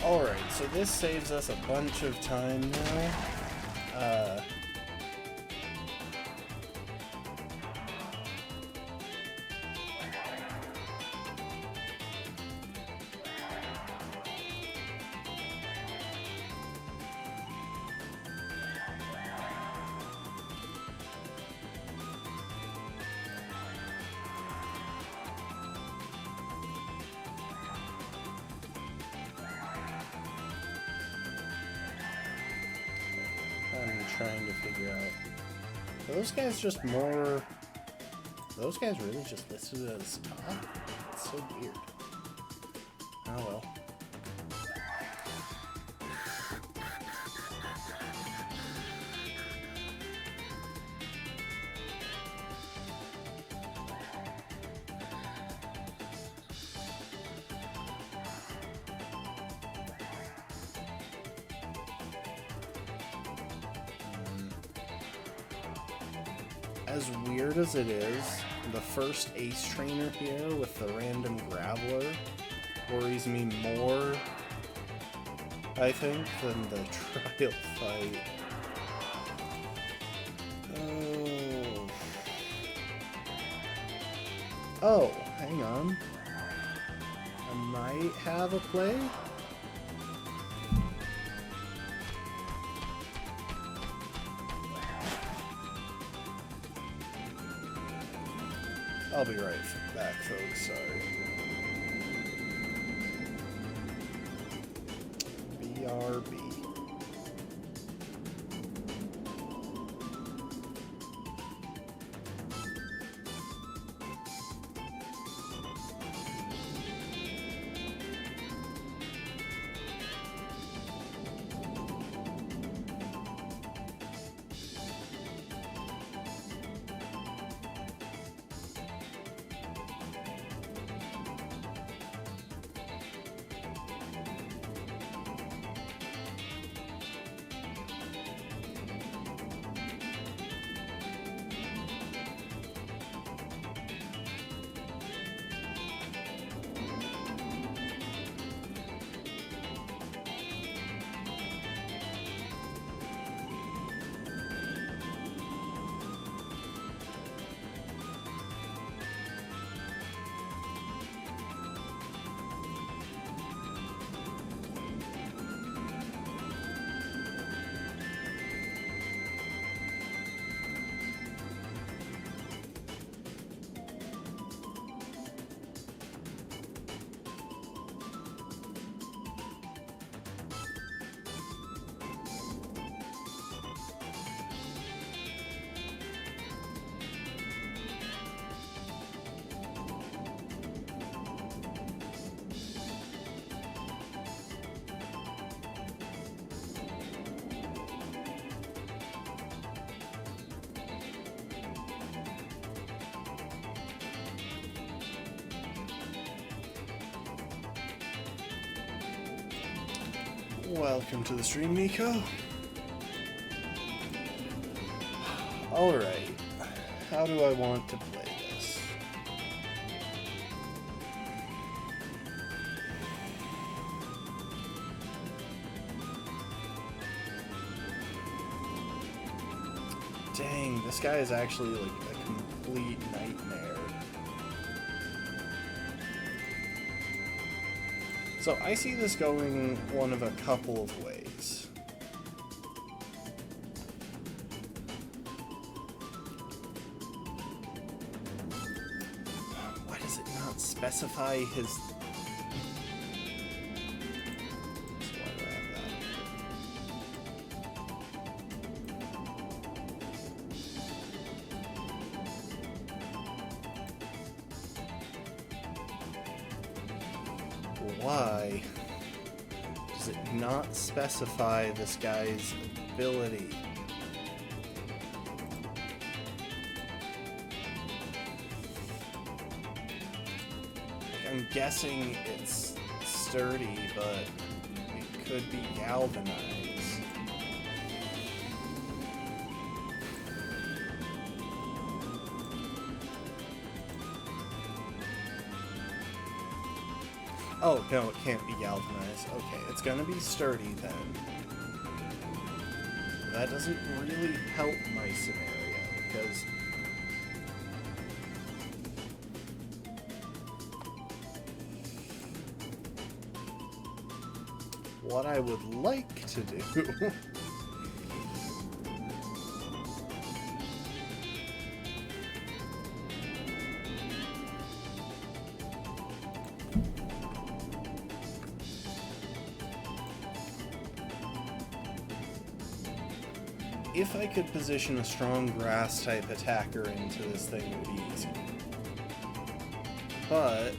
Alright, so this saves us a bunch of time now. I'm trying to figure out. Are those guys just more... Are those guys really just listed as top? It's so weird. Oh well. As weird as it is, the first Ace Trainer here with the random Graveler worries me more, I think, than the trial fight. Oh, hang on. I might have a play. I'll be right back, folks. Sorry. BRB. Welcome to the stream, Nico. Alright, how do I want to play this? Dang, this guy is actually like a complete nightmare. So I see this going one of a couple of ways. Why does it not specify his... So why do I have that? Why does it not specify this guy's ability? Like, I'm guessing it's sturdy, but it could be galvanized. Oh, no, it can't be galvanized. Okay, it's gonna be sturdy then. That doesn't really help my scenario, because... what I would like to do... if I could position a strong grass-type attacker into this thing, it would be easy. But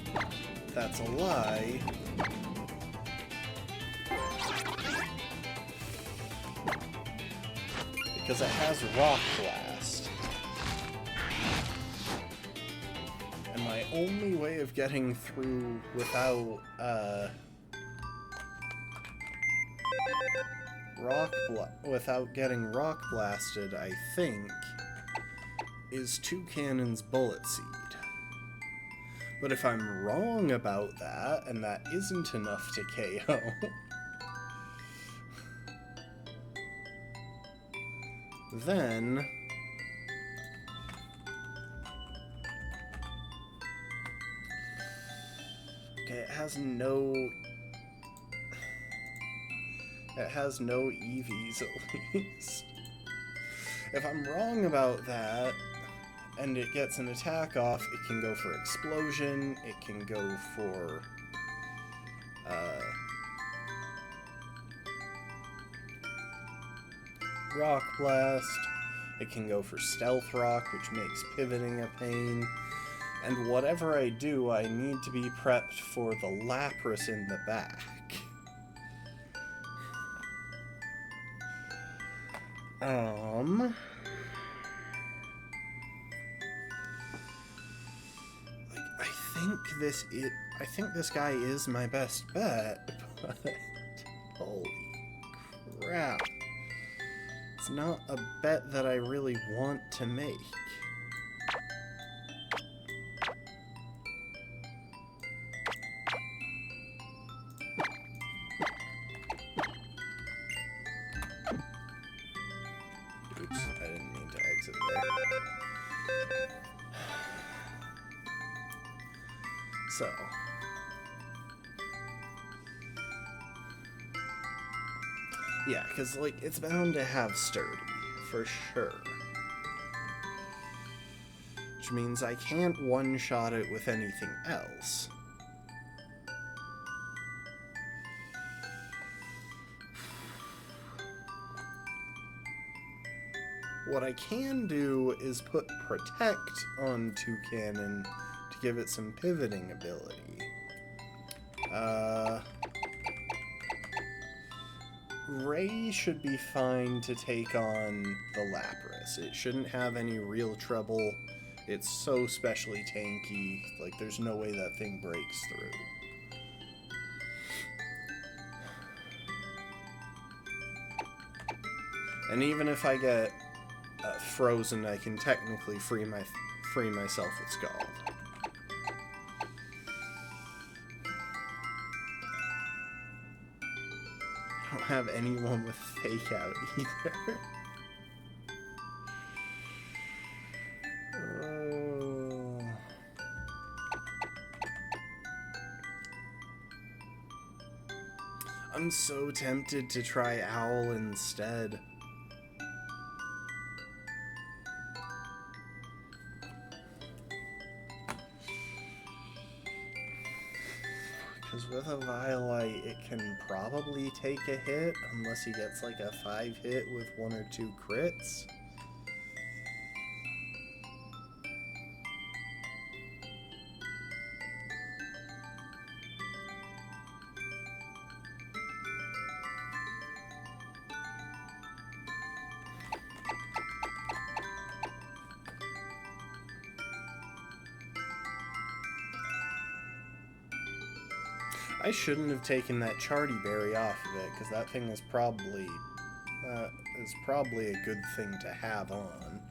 that's a lie. Because it has Rock Blast. And my only way of getting through without, without getting rock blasted, I think, is 2 cannons Bullet Seed. But if I'm wrong about that, and that isn't enough to KO, then okay, it has no... It has no EVs, at least. If I'm wrong about that, and it gets an attack off, it can go for Explosion, it can go for... Rock Blast, it can go for Stealth Rock, which makes pivoting a pain, and whatever I do, I need to be prepped for the Lapras in the back. I think this guy is my best bet, but holy crap. It's not a bet that I really want to make. Oops, I didn't mean to exit there. So... yeah, because, like, it's bound to have Sturdy, for sure. Which means I can't one-shot it with anything else. What I can do is put Protect on Toucannon to give it some pivoting ability. Ray should be fine to take on the Lapras. It shouldn't have any real trouble. It's so specially tanky, like there's no way that thing breaks through. And even if I get frozen, I can technically free myself with Scald. I don't have anyone with Fake Out either. Oh. I'm so tempted to try Owl instead. Because with a Violite, it can probably take a hit, unless he gets like a 5-hit with 1 or 2 crits. I shouldn't have taken that Charty Berry off of it, because that thing is probably a good thing to have on.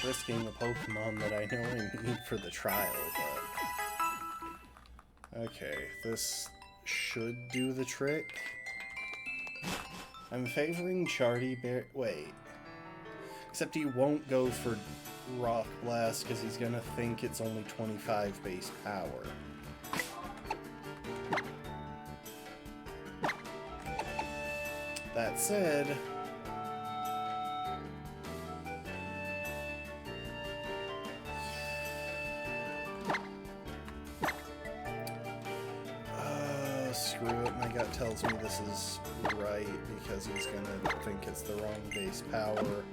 risking a Pokemon that I know I need for the trial, but... Okay, this should do the trick. I'm favoring Charty Bear... Wait. Except he won't go for Rock Blast because he's gonna think it's only 25 base power. That said... screw it, my gut tells me this is right because he's gonna think it's the wrong base power.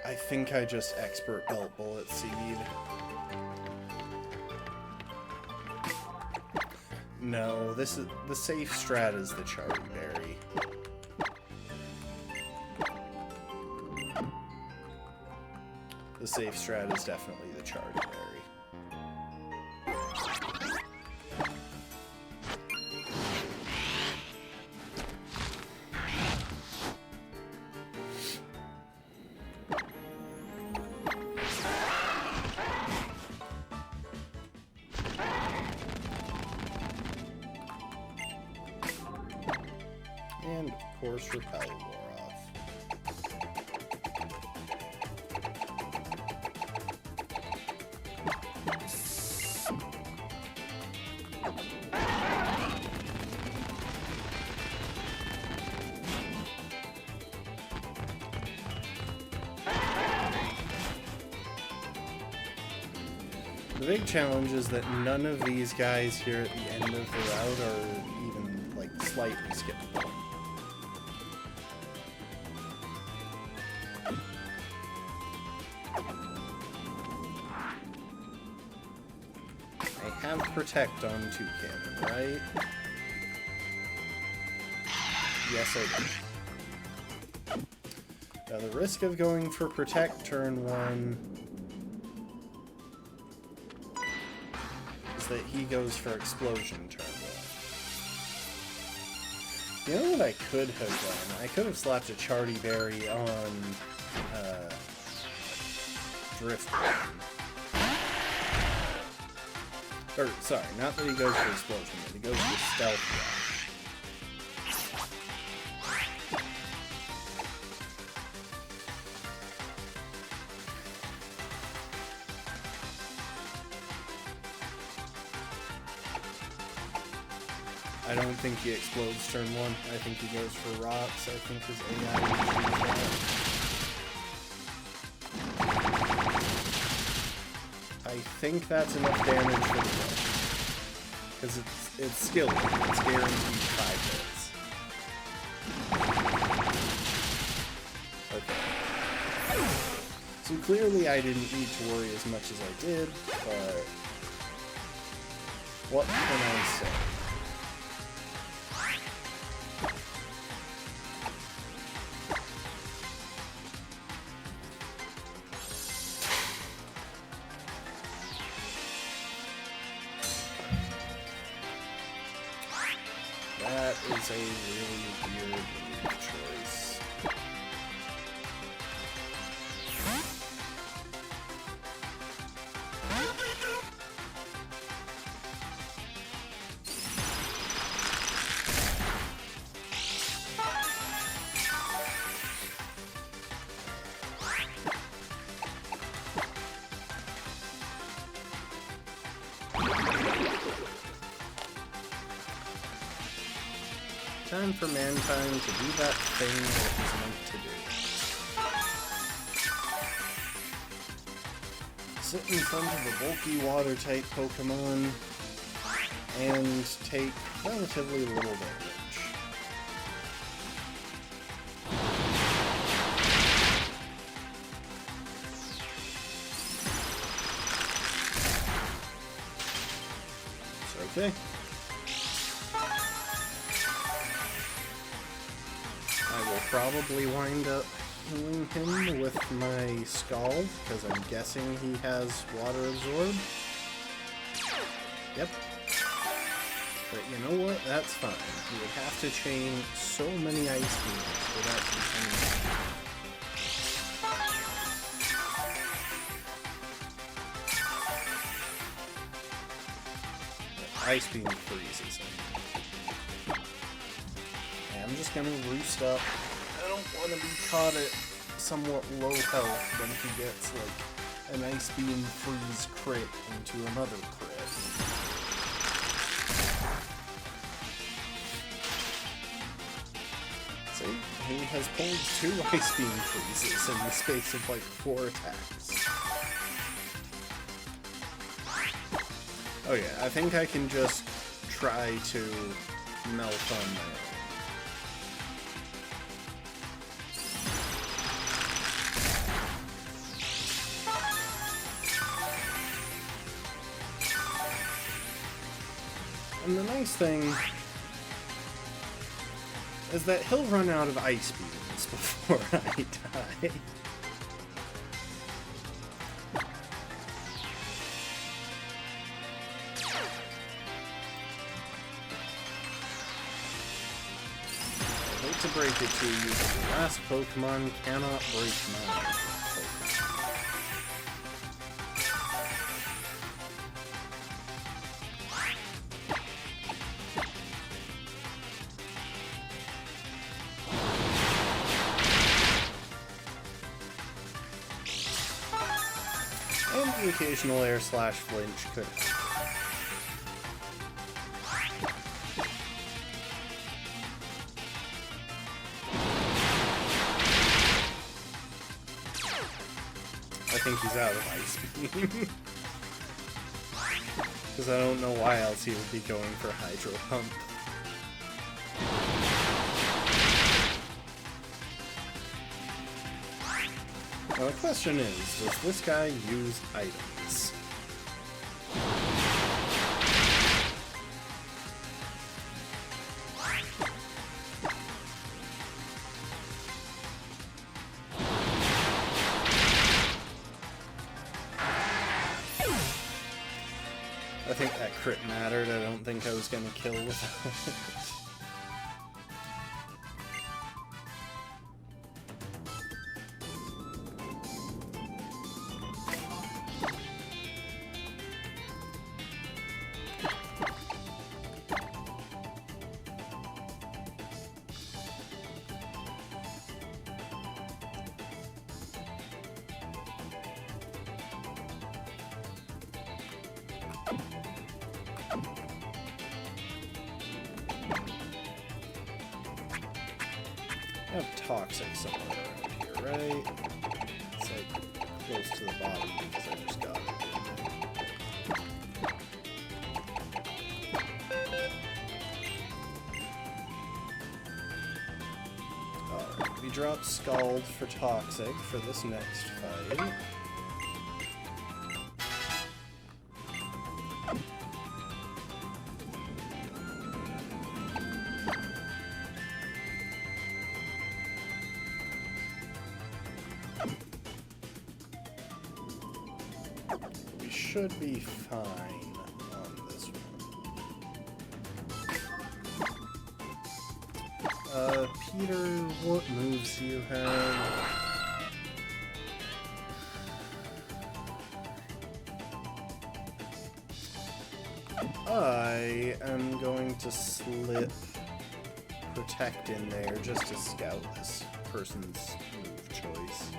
I think I just Expert Belt Bullet Seed. No, this is the safe strat is the Charty Berry. The safe strat is definitely the Charty Berry. And of course, Repel wore off. The big challenge is that none of these guys here at the end of the route are even, like, slightly skippable. I have Protect on Toucan, right? Yes, I do. Now, the risk of going for Protect turn 1 is that he goes for Explosion turn 1. You know what I could have done? I could have slapped a Charty Berry on Drift Bomb. Or, sorry, not that he goes for Explosion, but he goes for Stealth Rush. I don't think he explodes turn 1. I think he goes for Rocks. I think his AI I think that's enough damage for the rush. Because it's skilled. It's guaranteed 5 hits. Okay. So clearly I didn't need to worry as much as I did, but what can I say? That is a really weird choice. Time for Mankind to do that thing that it was meant to do. Sit in front of a bulky water-type Pokemon and take relatively little damage. It's okay. Probably wind up healing him with my Scald, because I'm guessing he has Water Absorb. Yep. But you know what? That's fine. You would have to chain so many ice beams for that to become. Ice beam freezes him. And I'm just gonna roost up. I don't want to be caught at somewhat low health when he gets like an ice beam freeze crit into another crit. See, he has pulled 2 ice beam freezes in the space of like 4 attacks. Oh yeah, I think I can just try to melt on my own. And the nice thing is that he'll run out of ice beams before I die. I hate to break it to you, but the last Pokemon cannot break mine. And the occasional air slash flinch could help. I think he's out of ice beam. Because I don't know why else he would be going for Hydro Pump. Now the question is, does this guy use items? I think that crit mattered. I don't think I was gonna kill without it. I have Toxic somewhere around here, right? It's like close to the bottom because I just got it. Alright, we drop Scald for Toxic for this next fight. Should be fine on this one. Peter, what moves do you have? I am going to slip Protect in there just to scout this person's move choice.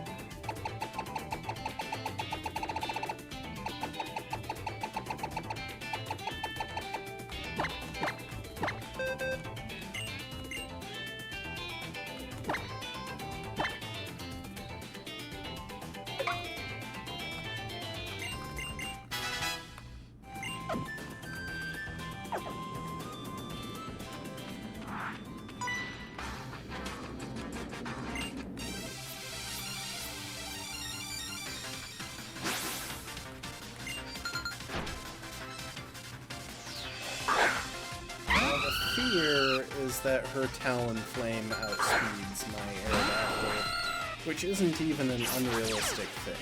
Is that her Talonflame outspeeds my Aerodactyl, which isn't even an unrealistic thing.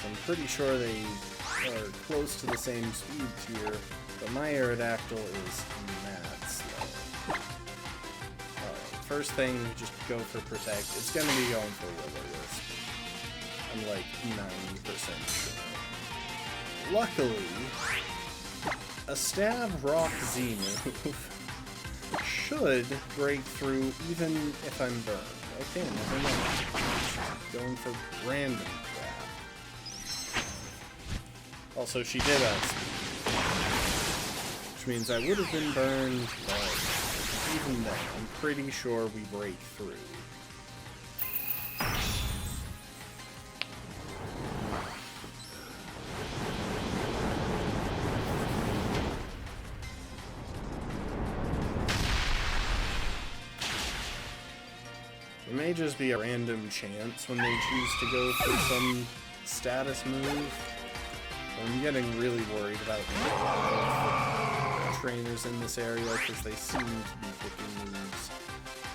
I'm pretty sure they or close to the same speed tier, but my Aerodactyl is mad slow. Alright, first thing, just go for Protect. It's gonna be going for Will-O-Wisp. I'm like 90% sure. Luckily, a Stab Rock Z move should break through even if I'm burned. Okay, never mind. Going for random crap. Also, she did outspeed, which means I would have been burned, but even then, I'm pretty sure we break through. It may just be a random chance when they choose to go for some status move. But I'm getting really worried about the trainers in this area because they seem to be picking moves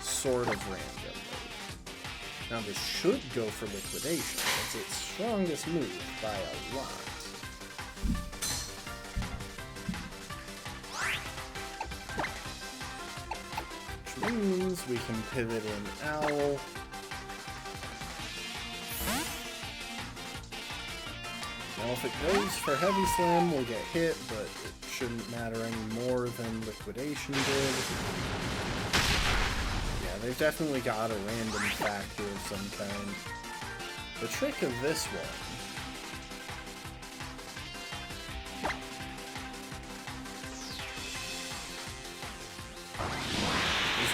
sort of randomly. Now this should go for Liquidation. It's its strongest move by a lot. Means we can pivot in Owl. Now if it goes for Heavy Slam, we'll get hit, but it shouldn't matter any more than Liquidation did. Yeah, they've definitely got a random factor of some kind. The trick of this one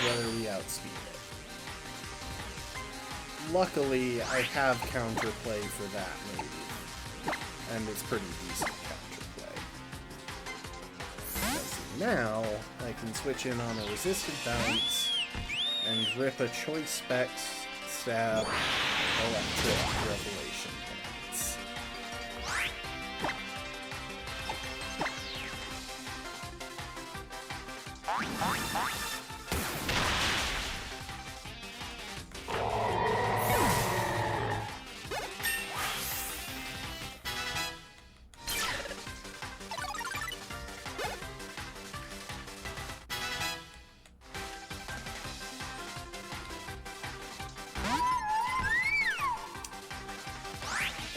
whether we outspeed it. Luckily, I have counterplay for that move, and it's pretty decent counterplay. Because now, I can switch in on a resisted bounce, and rip a Choice Specs Stab Electric Revelation Dance.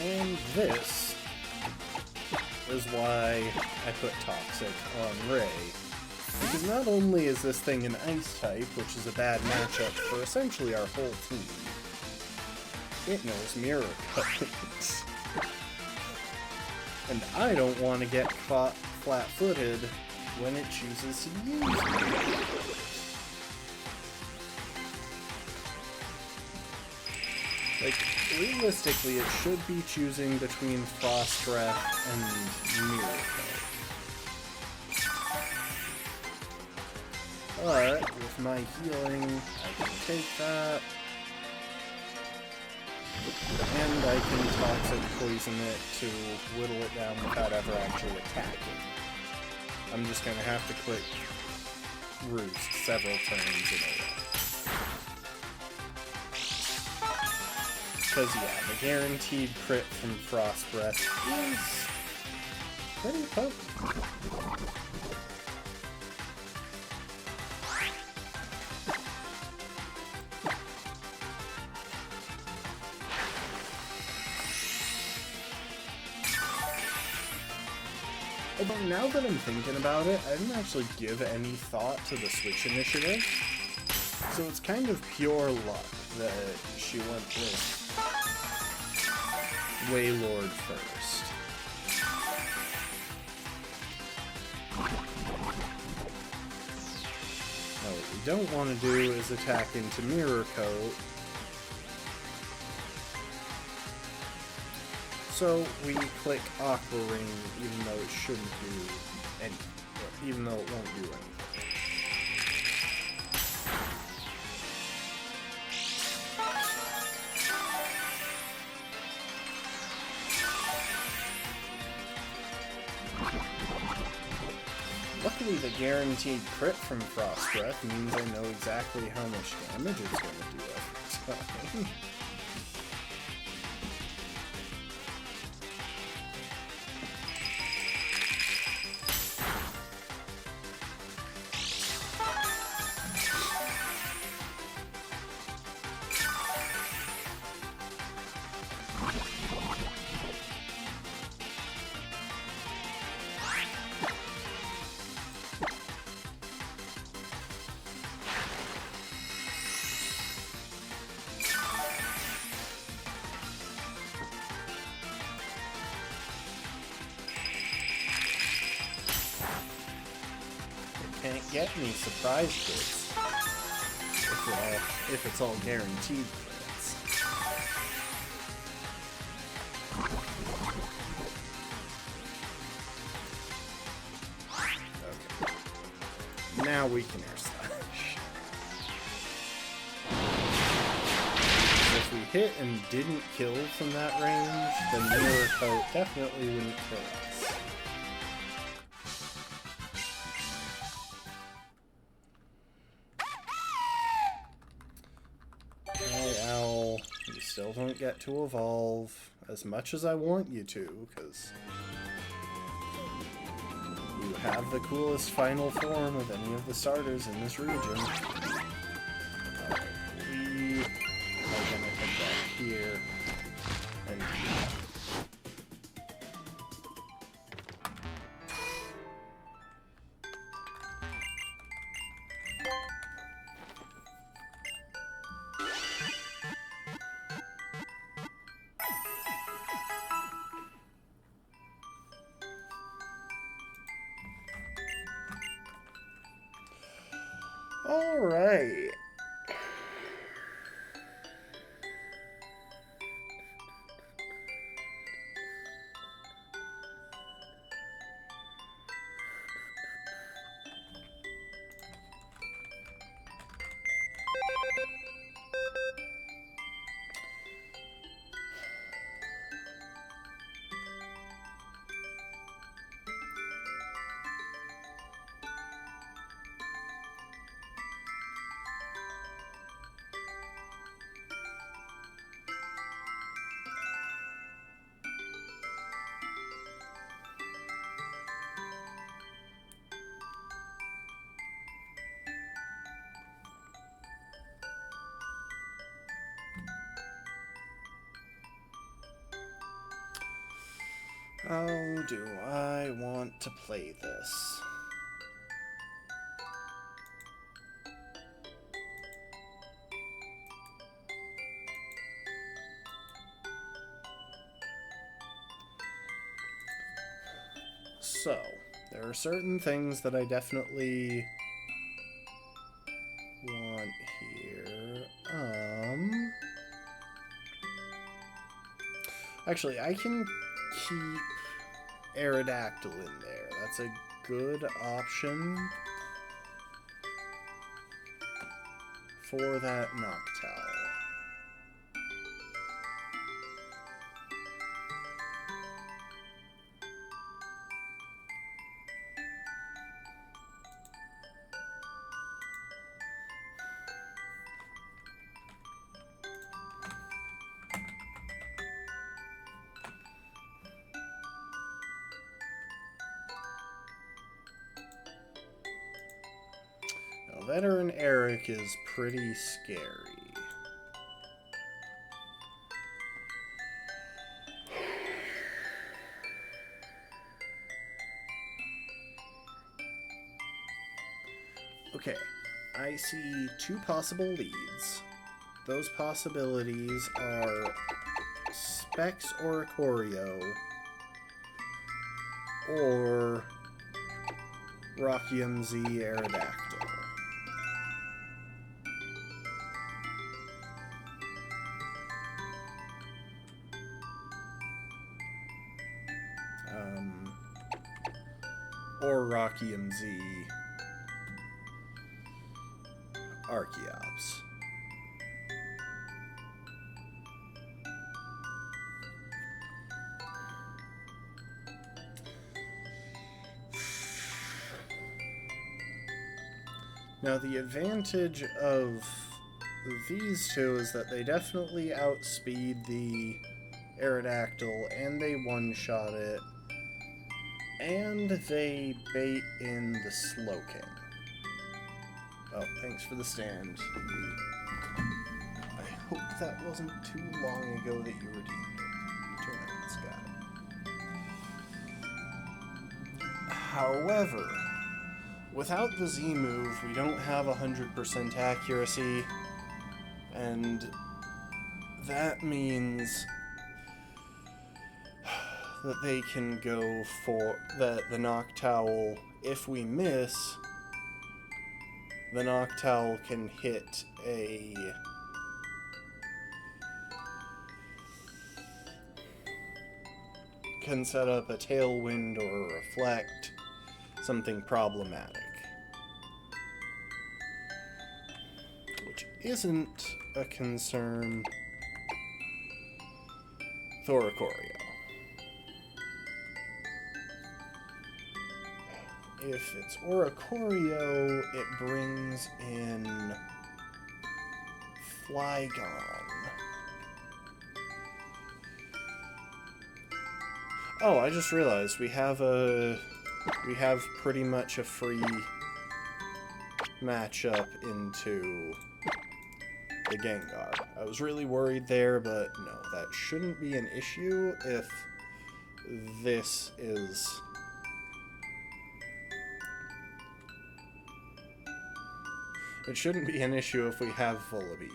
And this is why I put Toxic on Ray. Because not only is this thing an Ice type, which is a bad matchup for essentially our whole team, it knows Mirror Coat. And I don't want to get caught flat-footed when it chooses to use Mirror Coat. Like, realistically, it should be choosing between Frost Breath and Mirror Coat. But, with my healing, I can take that. And I can Toxic Poison it to whittle it down without ever actually attacking. I'm just gonna have to click Roost several turns in a row. Because, yeah, the guaranteed crit from Frost Breath is pretty potent. Although, now that I'm thinking about it, I didn't actually give any thought to the Switch initiative. So it's kind of pure luck that she went with Wailord first. Now what we don't want to do is attack into Mirror Coat. So we click Aqua Ring even though it shouldn't do anything, even though it won't do anything. Luckily, the guaranteed crit from Frost Breath means I know exactly how much damage it's going to do every time. get any surprise hits if it's all guaranteed hits. Okay. Now we can air slash. If we hit and didn't kill from that range, then Mirror Coat definitely wouldn't kill us. Owl, you still don't get to evolve as much as I want you to, because you have the coolest final form of any of the starters in this region. We are gonna head back here and all right. How do I want to play this? So, there are certain things that I definitely want here. Actually, I can keep Aerodactyl in there. That's a good option for that Noctowl. Veteran Eric is pretty scary. Okay, I see two possible leads. Those possibilities are Specs Oricorio or Rocky MZ Aerodactyl. Or Rocky MZ Archeops. Now the advantage of these two is that they definitely outspeed the Aerodactyl and they one-shot it. And they bait in the Slowking. Oh, thanks for the stand. I hope that wasn't too long ago that you redeemed it. 2 minutes, got it. However, without the Z move, we don't have 100% accuracy, and that means that they can go for the Noctowl. If we miss, the Noctowl can hit a... can set up a Tailwind or a Reflect, something problematic. Which isn't a concern with Oricorio. If it's Oricorio, it brings in Flygon. Oh, I just realized we have pretty much a free matchup into the Gengar. I was really worried there, but no, that shouldn't be an issue if this is... It shouldn't be an issue if we have Vullaby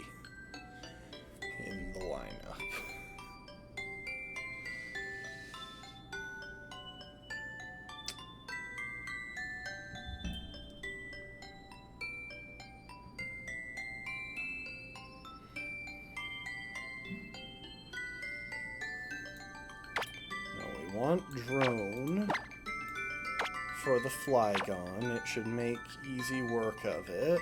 in the lineup. Want Drone for the Flygon. It should make easy work of it.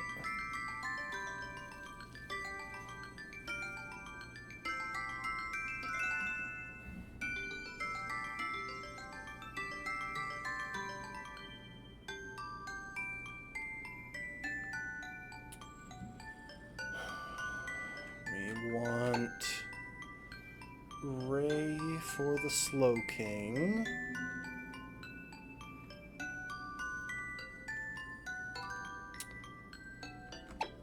We want Ray for the Slowking.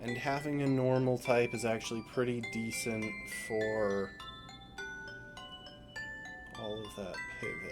And having a normal type is actually pretty decent for all of that pivoting.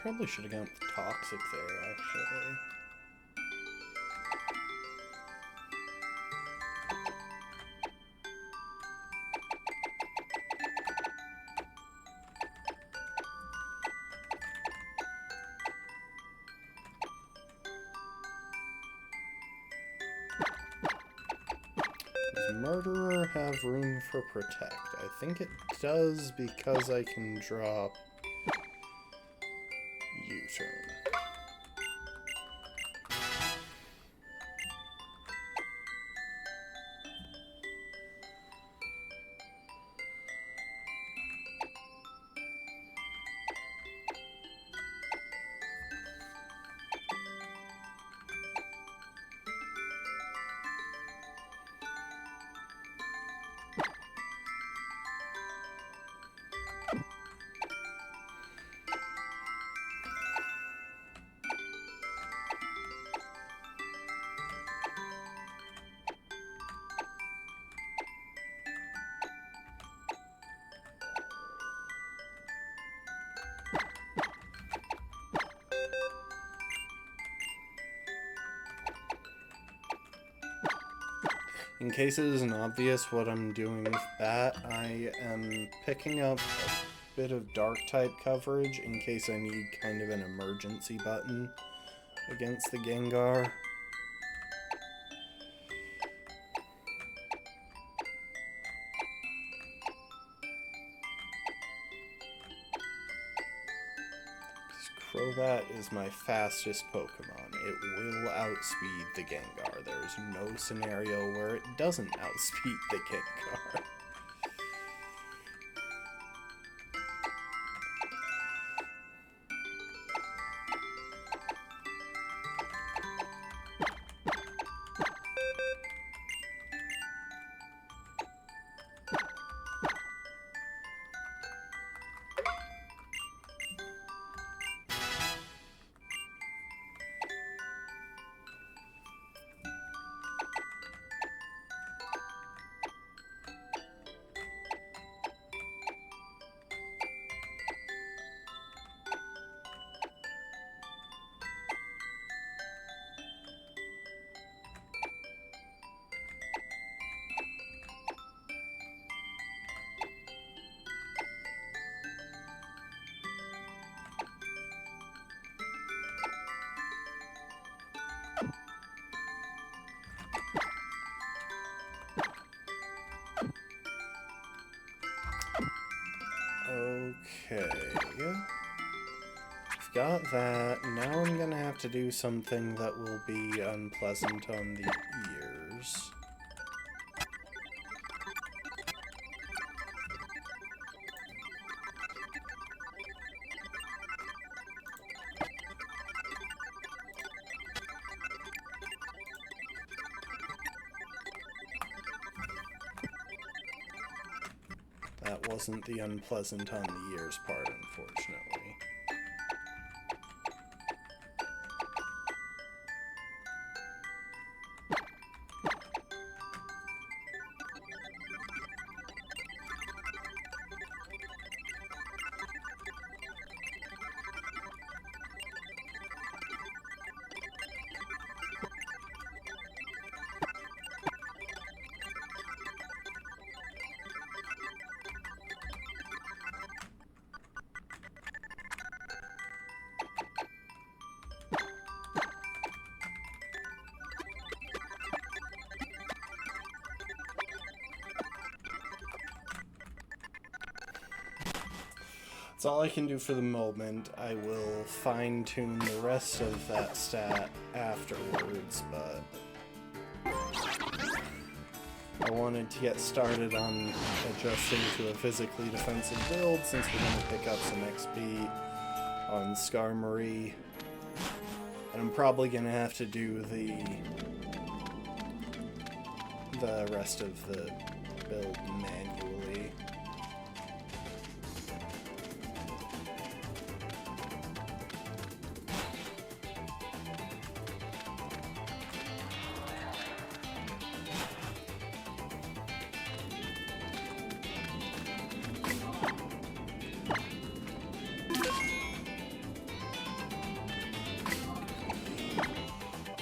Probably should have gone with Toxic there, actually. Does Murderer have room for Protect? I think it does because I can drop U-turn. In case it isn't obvious what I'm doing with that, I am picking up a bit of Dark-type coverage in case I need kind of an emergency button against the Gengar. Crobat is my fastest Pokemon. It will outspeed the Gengar. There's no scenario where it doesn't outspeed the Gengar. Okay. I've got that. Now I'm gonna have to do something that will be unpleasant on the ears. That wasn't the unpleasant on the ears part, unfortunately. That's all I can do for the moment. I will fine-tune the rest of that stat afterwards, but I wanted to get started on adjusting to a physically defensive build since we're going to pick up some XP on Skarmory. And I'm probably going to have to do the rest of the build manually.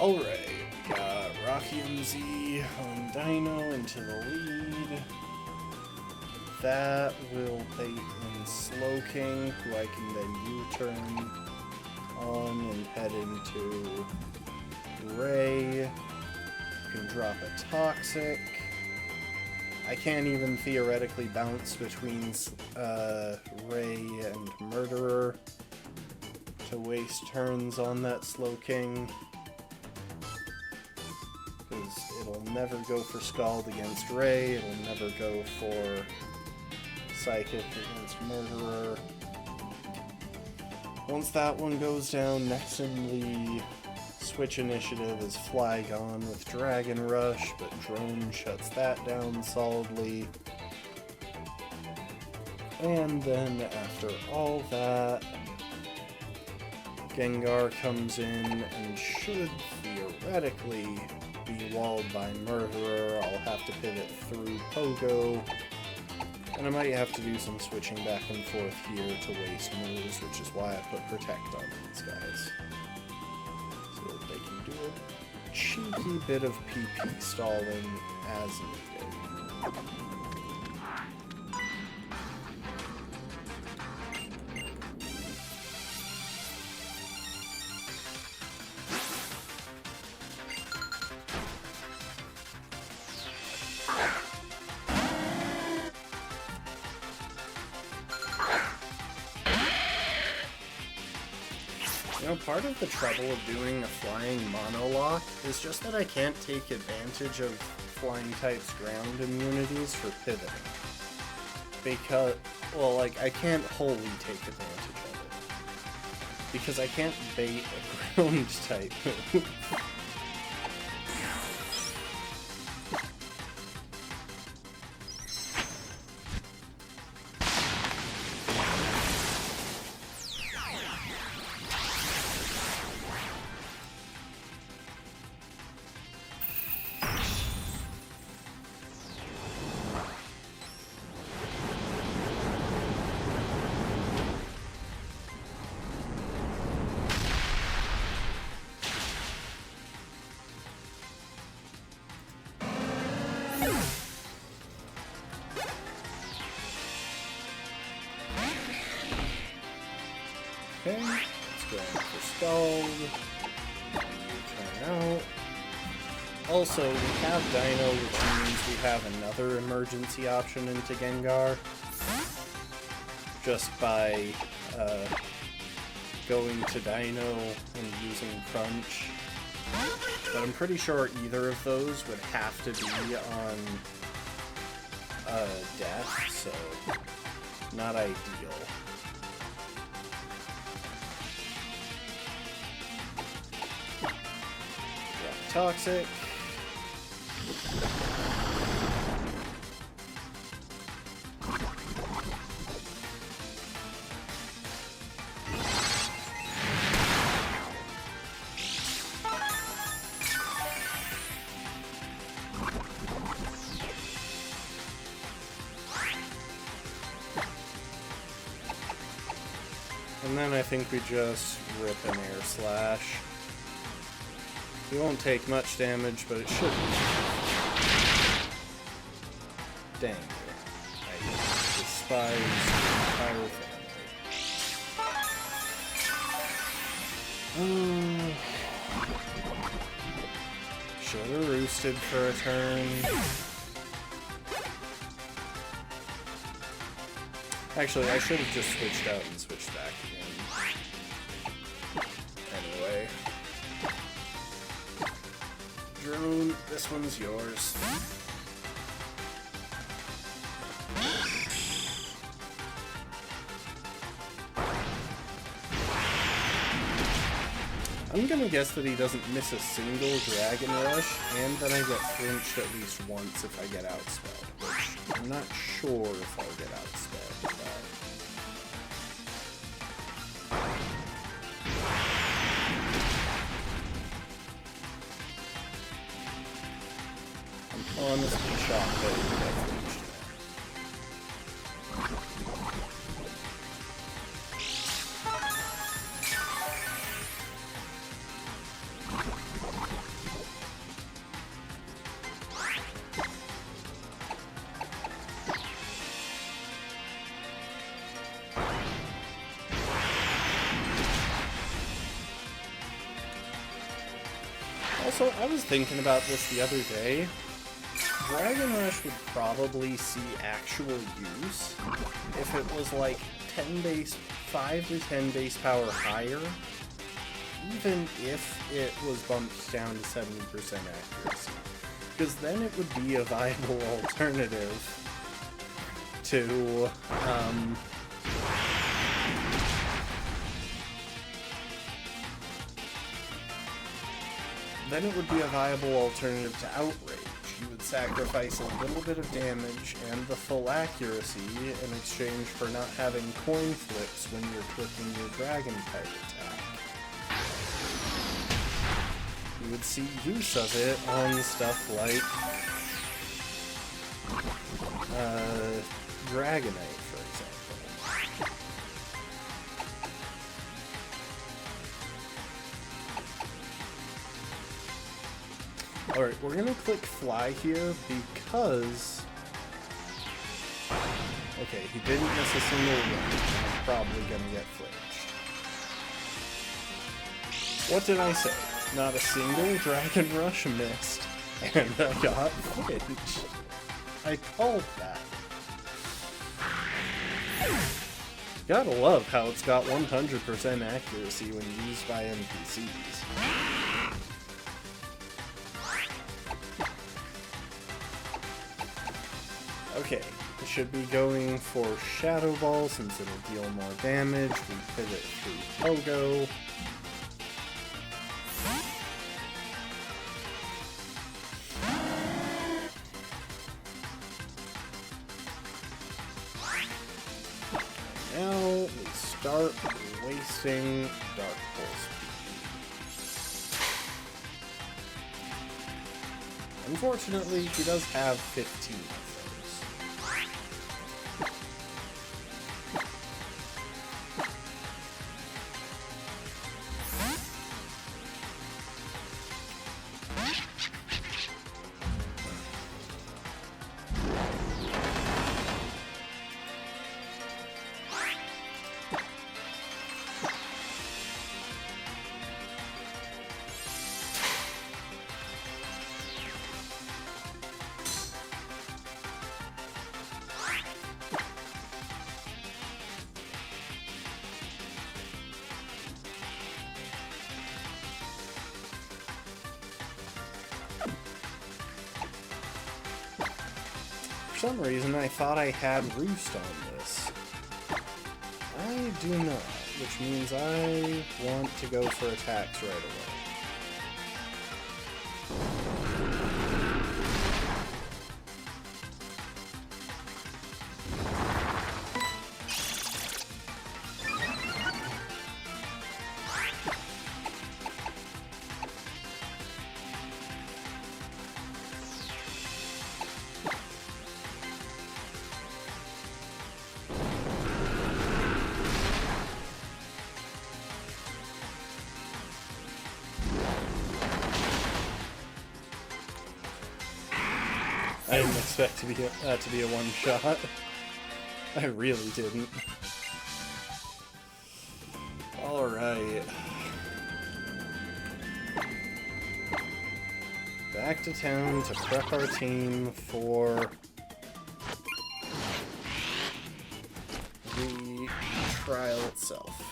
Alright, we got Rocky MZ on Dino into the lead. That will bait in Slowking, who I can then U-turn on and head into Ray. Can drop a Toxic. I can't even theoretically bounce between Ray and Murderer to waste turns on that Slowking, because it'll never go for Scald against Ray, it'll never go for Psychic against Murderer. Once that one goes down, next in the Switch initiative is Flygon with Dragon Rush, but Drone shuts that down solidly. And then after all that, Gengar comes in and should theoretically be walled by Murderer. I'll have to pivot through Pogo, and I might have to do some switching back and forth here to waste moves, which is why I put Protect on these guys, so that they can do a cheeky bit of PP stalling as needed. Part of the trouble of doing a flying monolock is just that I can't take advantage of flying type's ground immunities for pivoting. Because, well, like, I can't wholly take advantage of it. Because I can't bait a ground type move. Okay, let's go for Scald. Turn out. Also, we have Dino, which means we have another emergency option into Gengar. Just by going to Dino and using Crunch. But I'm pretty sure either of those would have to be on Death, so not ideal. Toxic. And then I think we just rip an Air Slash. He won't take much damage, but it should be. Dang it. I despise the entire family. Should've roosted for a turn. Actually, I should have just switched out and switched back again. Anyway. Drone, this one's yours. I'm gonna guess that he doesn't miss a single Dragon Rush, and that I get flinched at least once if I get outspelled, which I'm not sure if I'll get outspelled, but... honestly shocked that he got flinched. Also, I was thinking about this the other day. Dragon Rush would probably see actual use if it was like 5 to 10 base power higher, even if it was bumped down to 70% accuracy. Because then it would be a viable alternative to, to Outrage. You would sacrifice a little bit of damage and the full accuracy in exchange for not having coin flips when you're clicking your dragon type attack. You would see use of it on stuff like Dragonite, for example. Alright, we're gonna click Fly here because... Okay, he didn't miss a single one. I'm probably gonna get flinched. What did I say? Not a single Dragon Rush missed, and I got flinched. I called that. Gotta love how it's got 100% accuracy when used by NPCs. Okay, we should be going for Shadow Ball since it'll deal more damage. We pivot through Pogo. Now we start wasting Dark Pulse. Unfortunately, he does have 15 of those. For some reason, I thought I had Roost on this. I do not, which means I want to go for attacks right away. I didn't expect that to be a one-shot. I really didn't. Alright. Back to town to prep our team for the trial itself.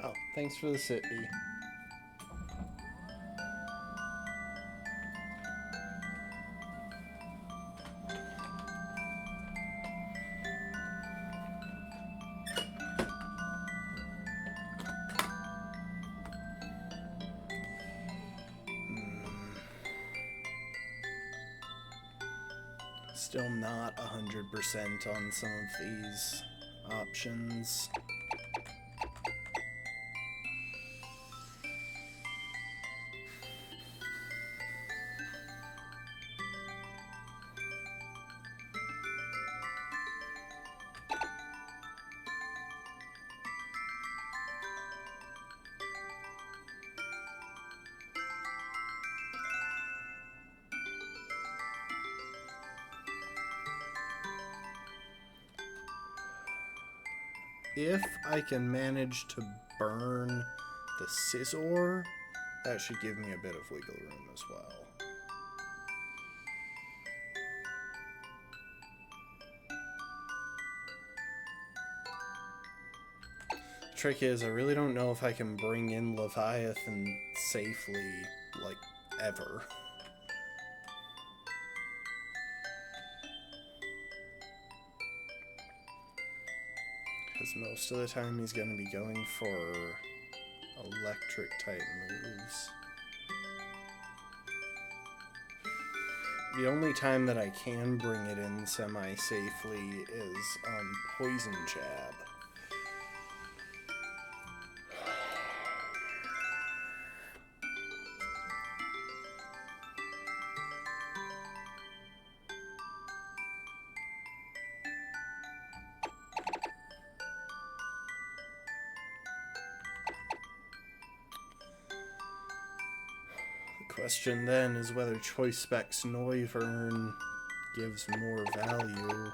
Oh, thanks for the sit, B. Still not 100% on some of these options. If I can manage to burn the Scizor, that should give me a bit of wiggle room as well. The trick is, I really don't know if I can bring in Leviathan safely, like, ever. Because most of the time he's going to be going for electric type moves. The only time that I can bring it in semi-safely is Poison Jab. Question then is whether Choice Specs Noivern gives more value.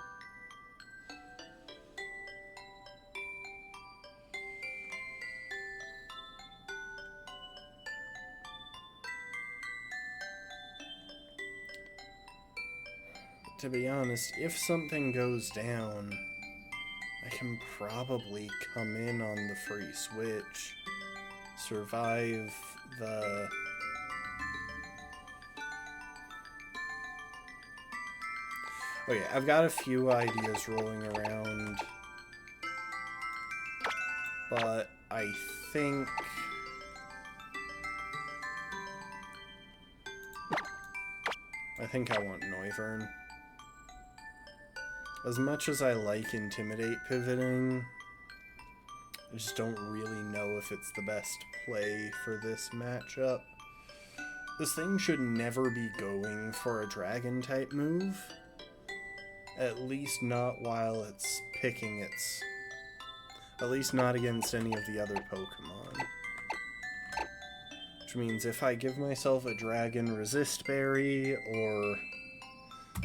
To be honest, if something goes down, I can probably come in on the free switch, survive the... Okay, I've got a few ideas rolling around, but I think I want Noivern. As much as I like Intimidate pivoting, I just don't really know if it's the best play for this matchup. This thing should never be going for a Dragon-type move. At least not while it's picking its... At least not against any of the other Pokemon. Which means if I give myself a Dragon Resist Berry, or...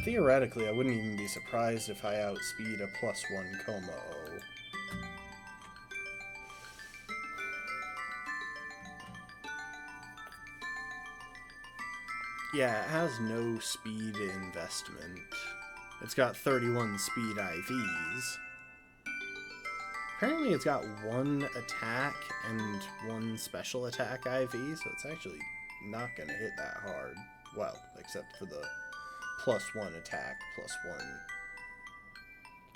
Theoretically, I wouldn't even be surprised if I outspeed a +1 Como-O. Yeah, it has no speed investment. It's got 31 speed IVs. Apparently it's got 1 attack and 1 special attack IV, so it's actually not going to hit that hard. Well, except for the +1 attack, +1...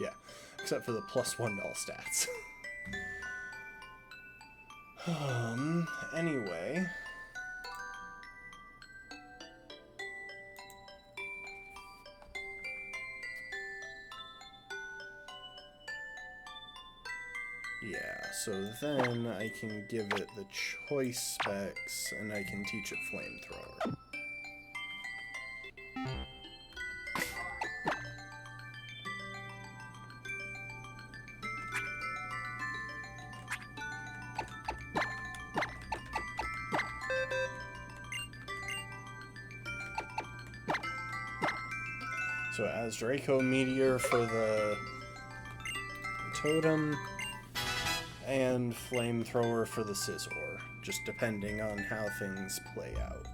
Yeah, except for the +1 all stats. Anyway... Yeah, so then I can give it the choice specs, and I can teach it Flamethrower. So it has Draco Meteor for the Totem, and Flamethrower for the Scizor, just depending on how things play out.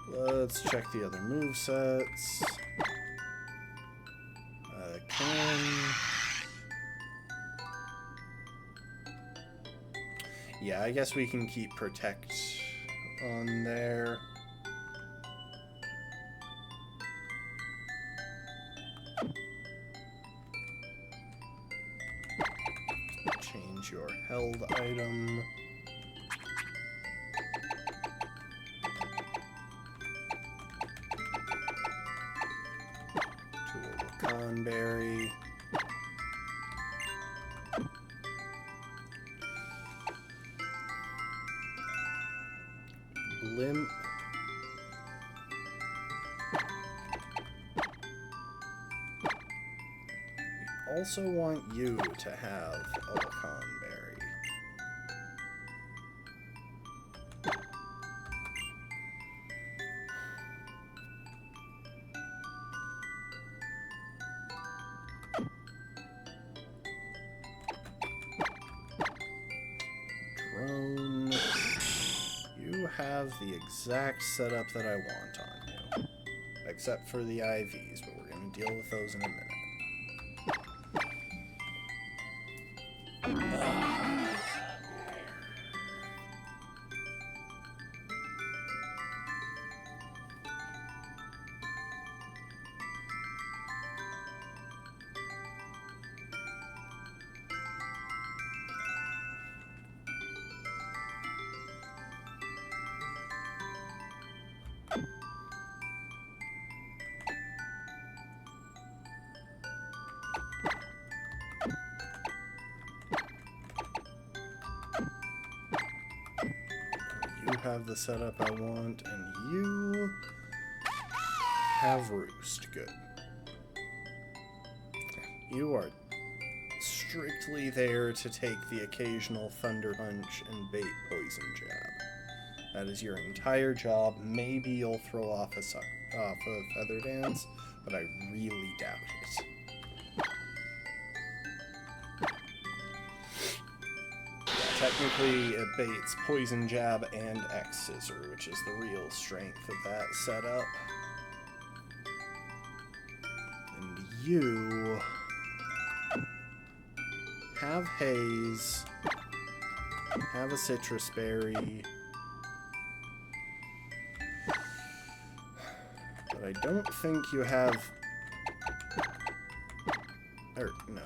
Let's check the other movesets. Yeah, I guess we can keep Protect on there. Change your held item. To a Lacanberry. Blimp. We also want you to have a Lacanberry. Drone. You have the exact setup that I want on you. Except for the IVs, but we're going to deal with those in a minute. You have the setup I want, and you have Roost. Good. You are strictly there to take the occasional Thunder Punch and bait Poison Jab. That is your entire job. Maybe you'll throw off a Feather Dance, but I really doubt it. Technically, it baits Poison Jab and X Scissor, which is the real strength of that setup. And you have Haze, have a Citrus Berry, but I don't think you have... no.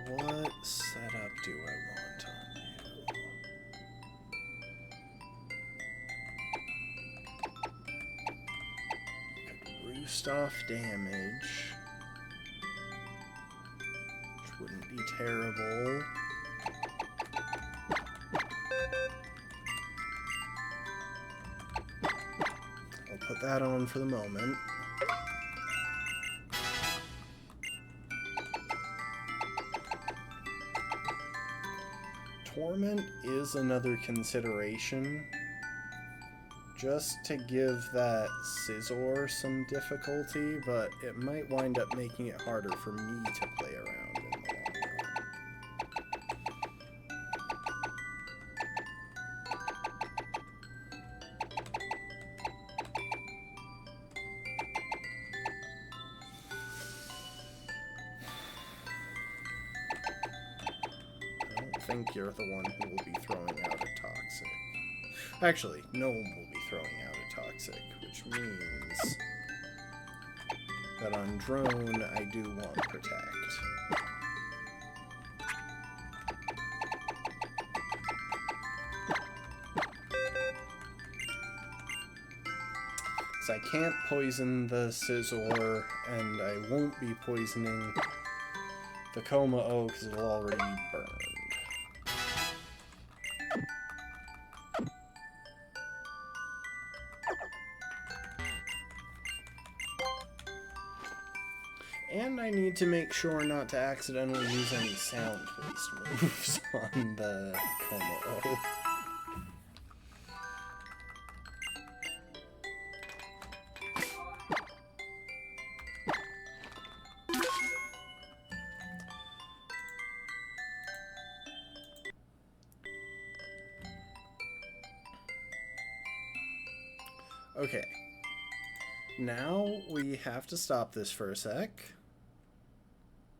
What setup do I want on you? You could Roost off damage, which wouldn't be terrible. I'll put that on for the moment. Torment is another consideration, just to give that Scizor some difficulty, but it might wind up making it harder for me to play around in the long run. I don't think you're the one who will be throwing out a Toxic. Actually, no one will be throwing out a Toxic, which means that on Drone, I do want Protect. So I can't poison the Scizor, and I won't be poisoning the Coma-O because it'll already be burned. And I need to make sure not to accidentally use any sound-based moves on the Coma-O. Okay. Now we have to stop this for a sec.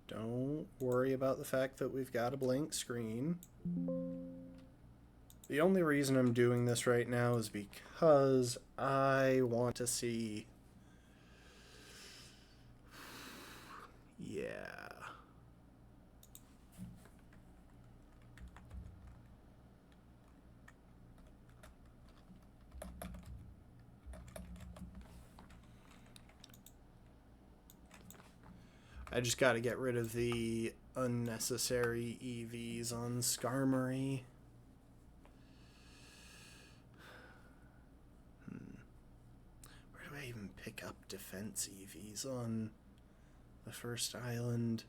Don't worry about the fact that we've got a blank screen. The only reason I'm doing this right now is because I want to see... Yeah. I just got to get rid of the unnecessary EVs on Skarmory. Where do I even pick up defense EVs on the first island?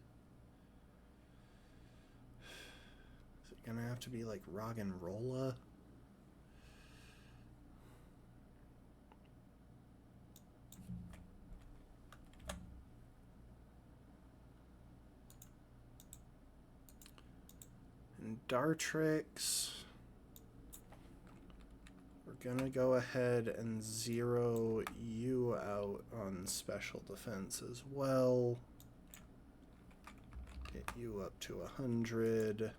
Is it gonna have to be like Roggenrola? And Dartrix, we're gonna go ahead and zero you out on special defense as well. Get you up to 100.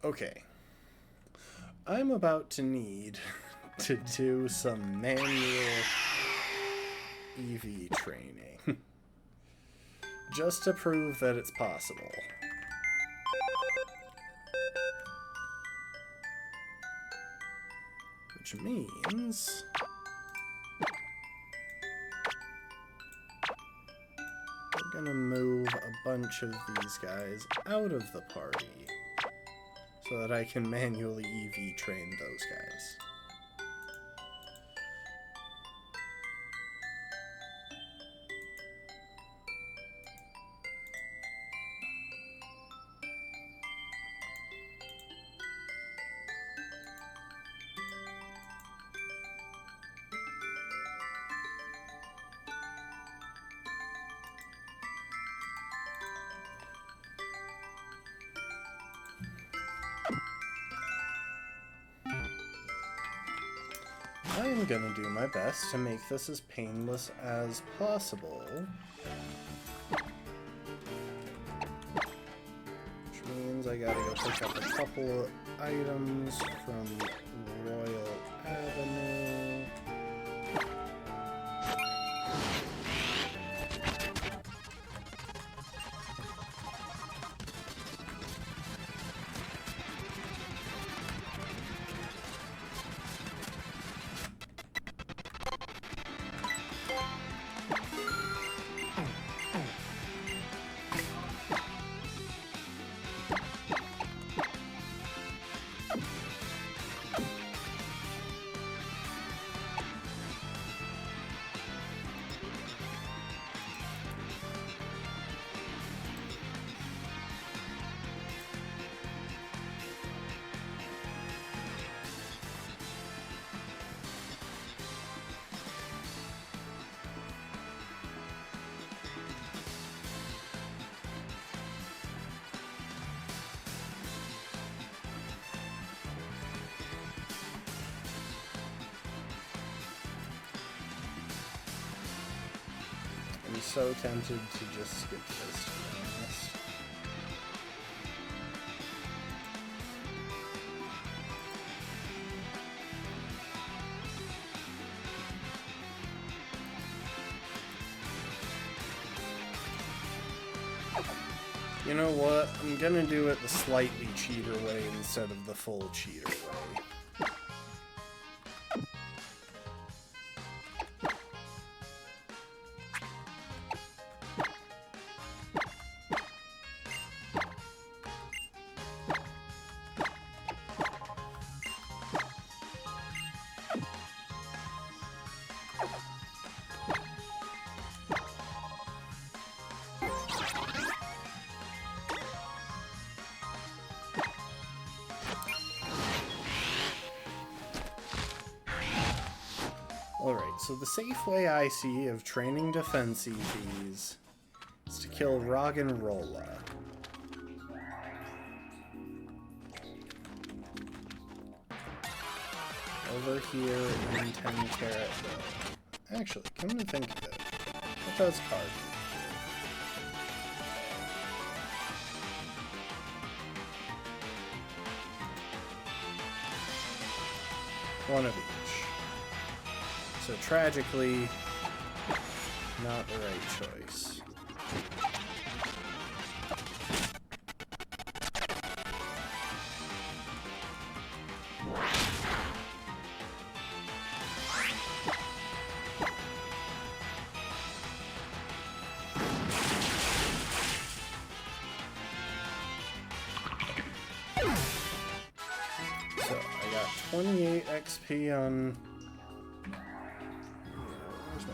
Okay, I'm about to need to do some manual EV training just to prove that it's possible. Which means we're gonna move a bunch of these guys out of the party so that I can manually EV train those guys. I am gonna do my best to make this as painless as possible. Which means I gotta go pick up a couple of items from Royal Avenue. I'm so tempted to just skip this, to be honest. You know what? I'm gonna do it the slightly cheater way instead of the full cheater way. Alright, so the safe way I see of training defense EVs is to kill Roggenrola. Over here in 10 Carat Hill. Actually, come to think of it, it does card. One of each. So tragically, not the right choice. So I got 28 XP on... Where's my...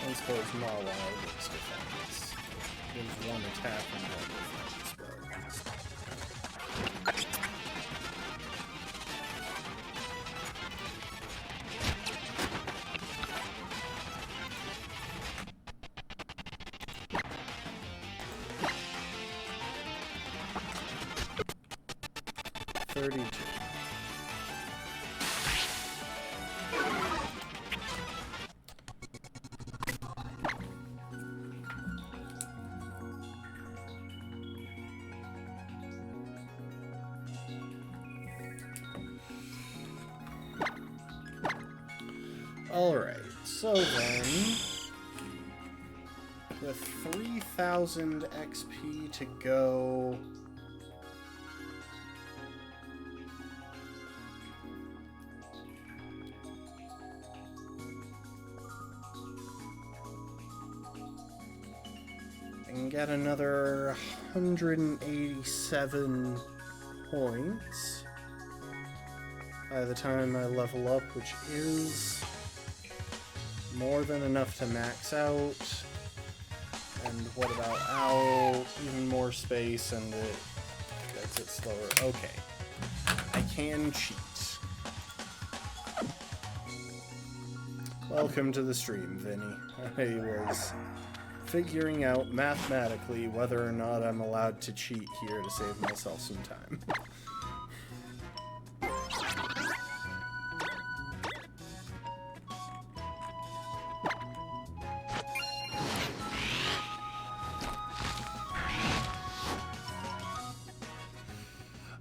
Let's suppose Marwell gets defense. Gives one attack and one defense, but... 32. Alright, so then, with 3,000 XP to go, I can get another 187 points by the time I level up, which is more than enough to max out. And what about owl? Even more space, and it gets it slower. Okay. I can cheat. Welcome to the stream, Vinny. I was figuring out mathematically whether or not I'm allowed to cheat here to save myself some time.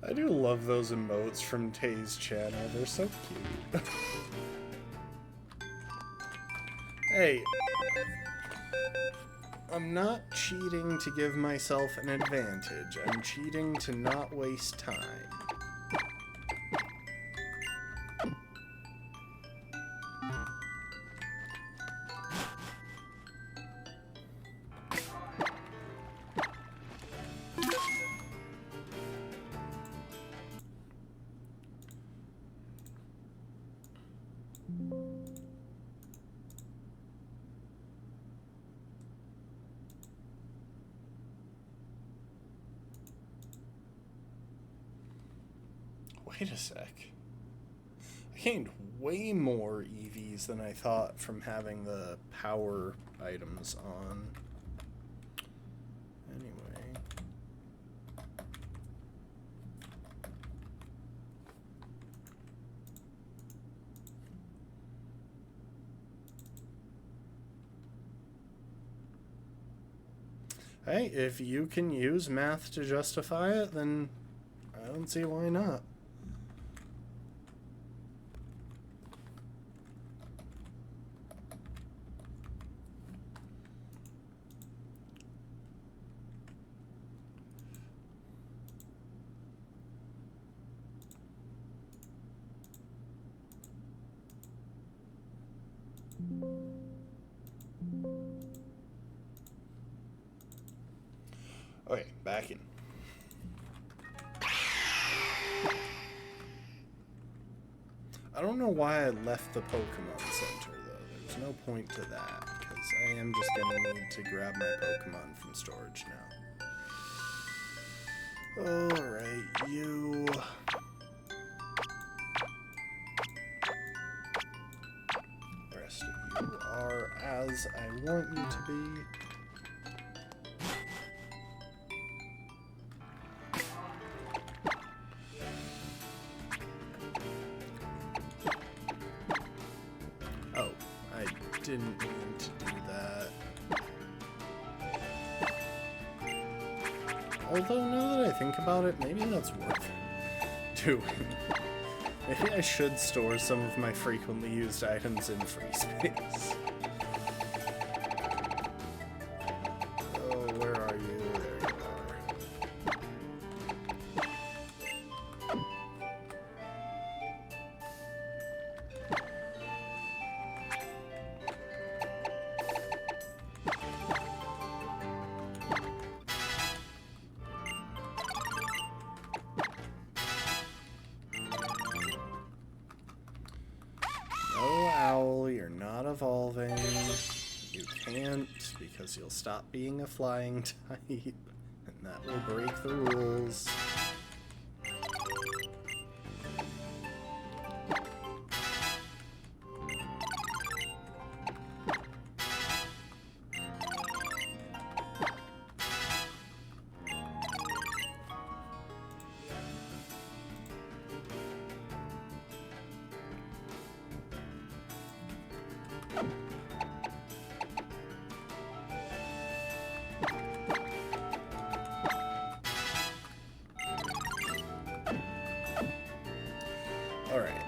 I do love those emotes from Tay's channel. They're so cute. Hey, I'm not cheating to give myself an advantage. I'm cheating to not waste time. Wait a sec. I gained way more EVs than I thought from having the power items on. Anyway. Hey, if you can use math to justify it, then I don't see why not. Okay, back in. I don't know why I left the Pokemon Center, though. There's no point to that, because I am just going to need to grab my Pokemon from storage now. Alright, you... The rest of you are as I want you to be. Didn't mean to do that. Although, now that I think about it, maybe that's worth doing. Maybe I should store some of my frequently used items in free space. Oh, where are you? There you are. Evolving. You can't, because you'll stop being a flying type, and that will break the rules.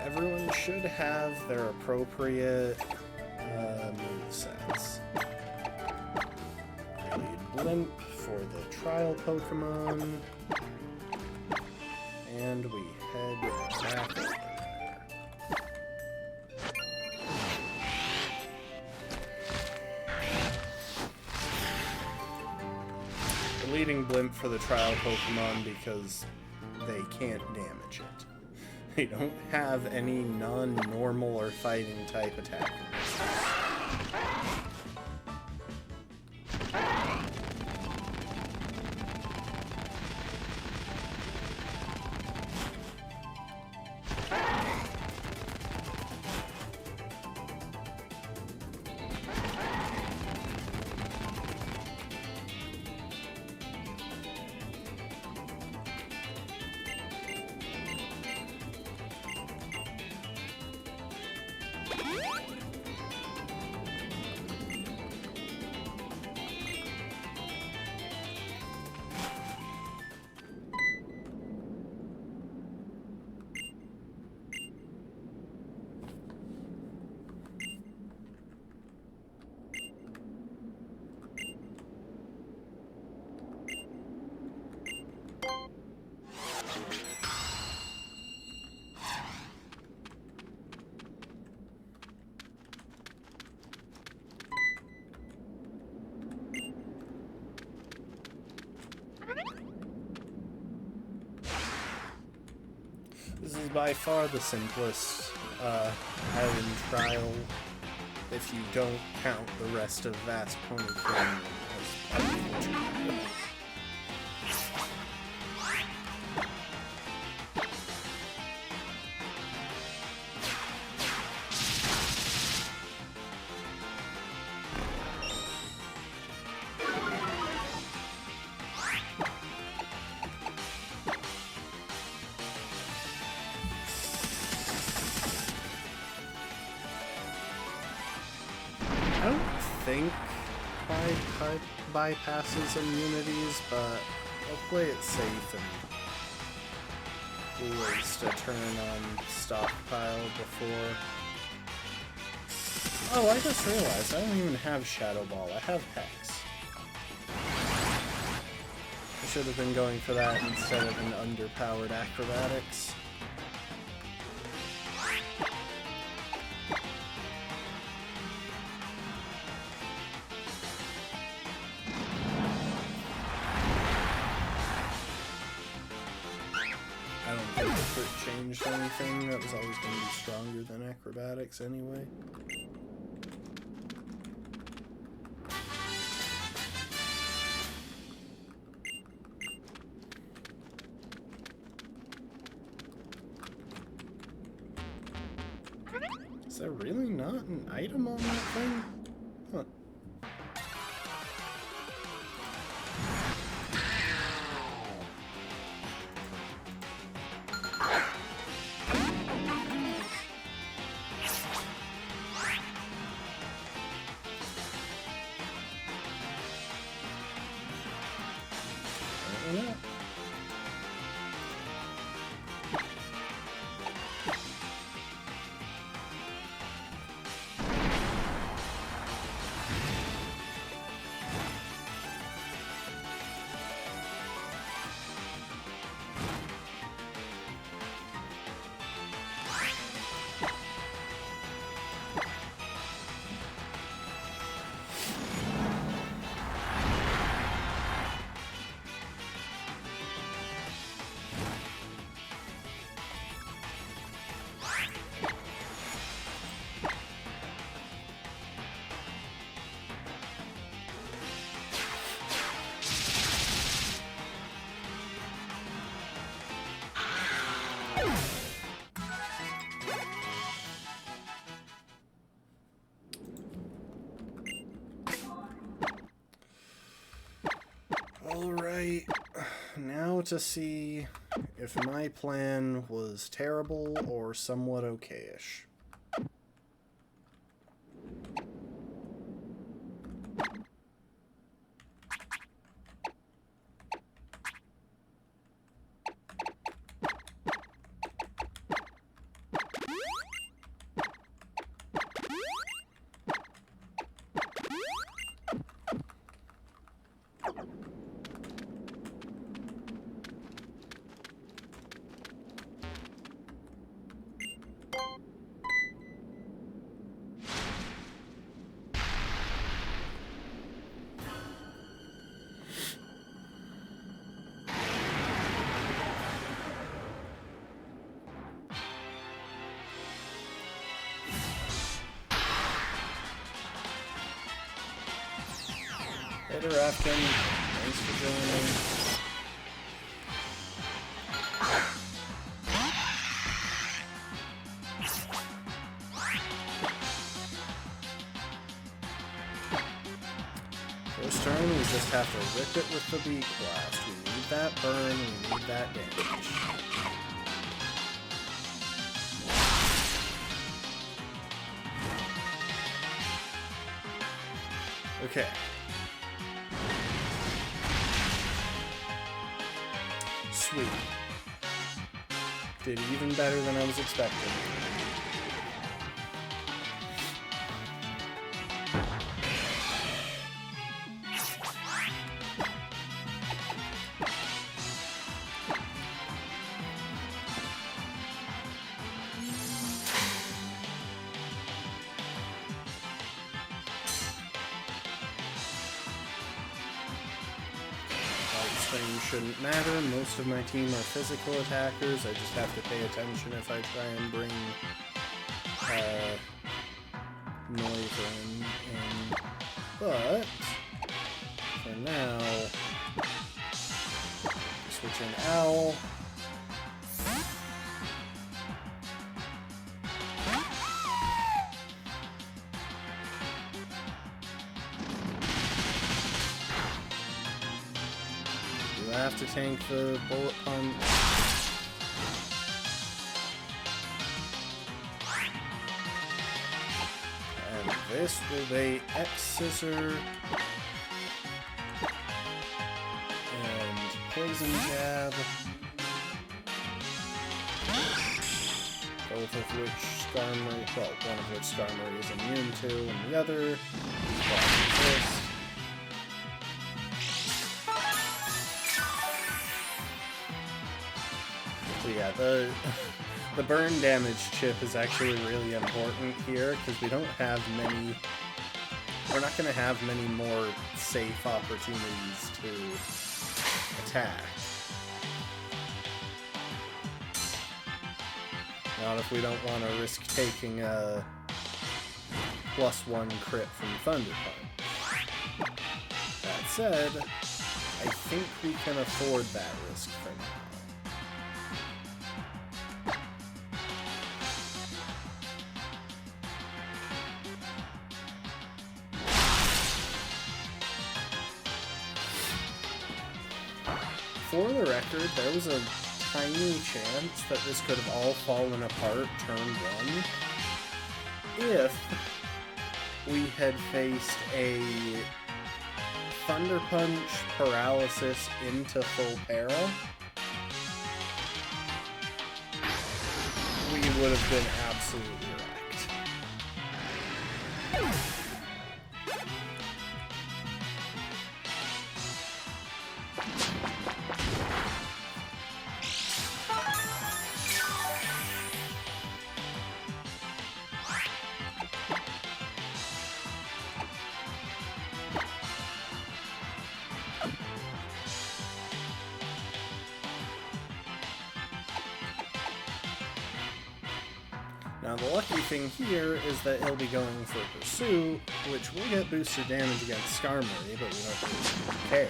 Everyone should have their appropriate movesets. I need Blimp for the trial Pokemon, and we head back over there. We're leading Blimp for the trial Pokemon because they can't damage it. They don't have any non-normal or fighting type attackers. This is by far the simplest island trial, if you don't count the rest of Vast Ponycon as part of the trial. I don't think Flying-type bypasses immunities, but I'll play it safe and waste a turn on stockpile before. Oh, I just realized I don't even have Shadow Ball. I have Hex. I should have been going for that instead of an underpowered Acrobatics. thing that was always going to be stronger than acrobatics anyway. Is there really not an item on that thing? Huh. Yeah. Alright, now to see if my plan was terrible or somewhat okayish. Later, Afton. Thanks for joining. First turn, we just have to rip it with the Dupes Clause. We need that burn, we need that damage. Okay. Sweet. Did even better than I was expecting. Things shouldn't matter. Most of my team are physical attackers. I just have to pay attention if I try and bring Noivern in. But for now, switch in Owl. I have to tank the bullet punch. And this will be X-Scissor and Poison Jab. Both of which Skarmory, well, one of which Skarmory is immune to, and the other is this. So yeah, the burn damage chip is actually really important here because we don't have many. We're not going to have many more safe opportunities to attack. Not if we don't want to risk taking a +1 crit from Thunder Punch. That said, I think we can afford that risk for now. For the record, there was a tiny chance that this could have all fallen apart turn 1 if we had faced a Thunder Punch paralysis into full para. We would have been absolutely wrecked. Now the lucky thing here is that he'll be going for Pursuit, which will get boosted damage against Skarmory, but we don't really care.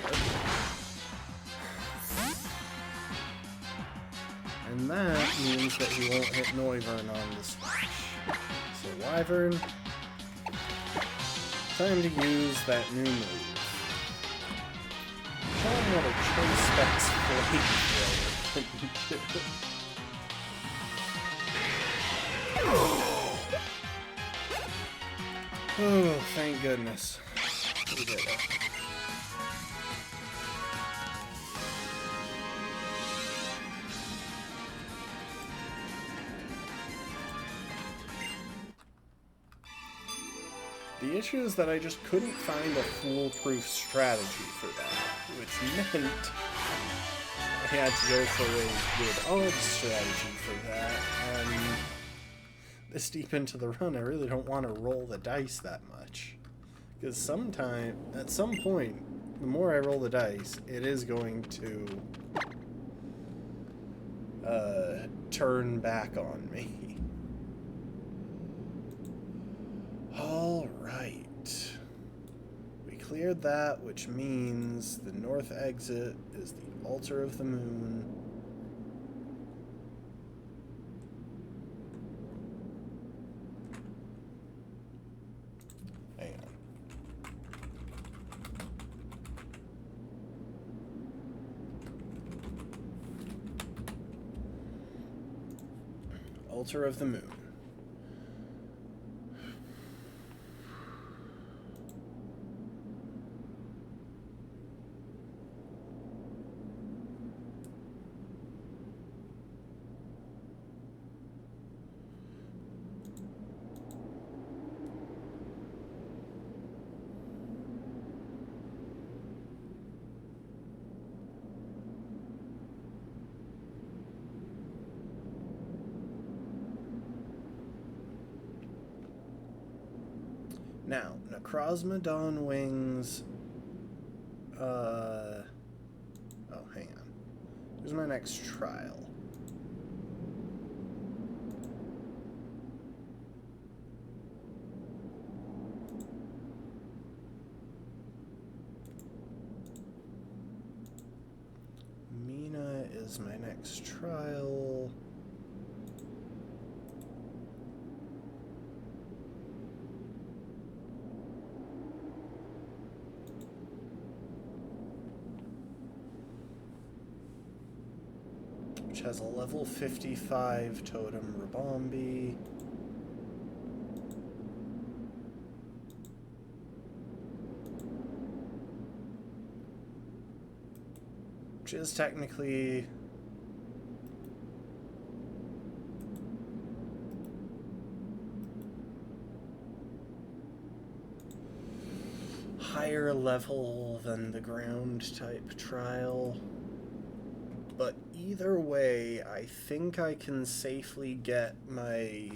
And that means that he won't hit Noivern on the splash. So Wyvern, time to use that new move. Tell him what a Chase Specs flamethrower can do. Oh, thank goodness. We did it. The issue is that I just couldn't find a foolproof strategy for that, which meant I had to go for a good odds strategy for that, and this deep into the run, I really don't want to roll the dice that much. Because at some point, the more I roll the dice, it is going to turn back on me. Alright. We cleared that, which means the north exit is the Altar of the Moon. Altar of the Moon. Now, Necrozma Wings. Oh, hang on. Here's my next trial. Mina is my next trial. Which has a level 55 Totem Rabombi. Which is technically higher level than the ground type trial. But either way, I think I can safely get my...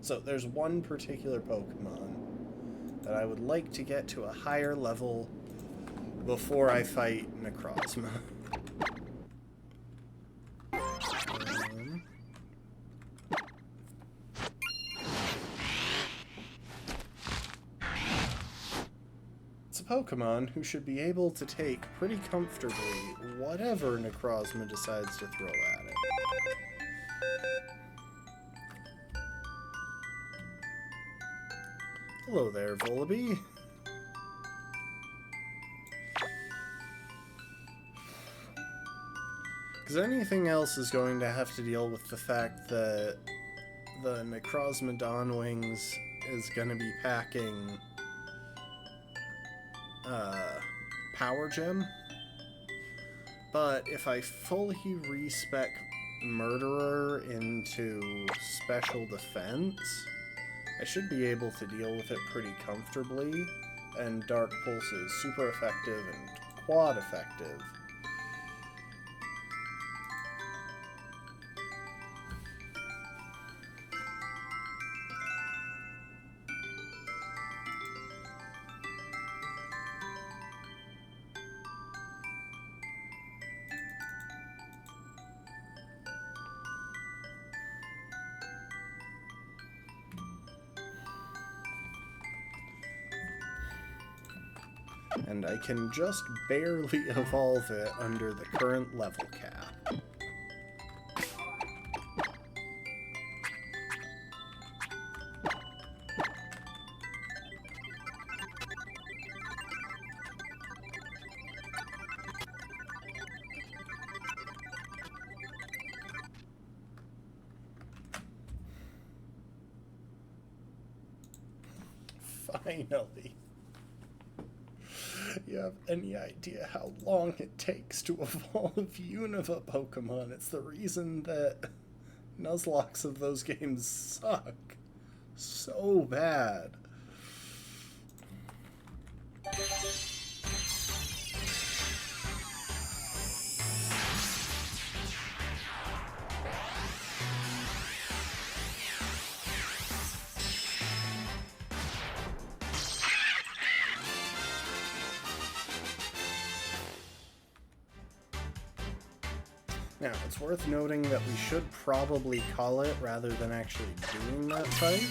So there's one particular Pokemon that I would like to get to a higher level before I fight Necrozma. Pokemon who should be able to take pretty comfortably whatever Necrozma decides to throw at it. Hello there, Volibee. Because anything else is going to have to deal with the fact that the Necrozma Dawnwings is going to be packing Power Gem. But if I fully respec Murderer into Special Defense, I should be able to deal with it pretty comfortably. And Dark Pulse is super effective and quad effective. And I can just barely evolve it under the current level cap. Finally. You have any idea how long it takes to evolve Unova Pokemon? It's the reason that Nuzlocks of those games suck so bad. Now, it's worth noting that we should probably call it rather than actually doing that fight.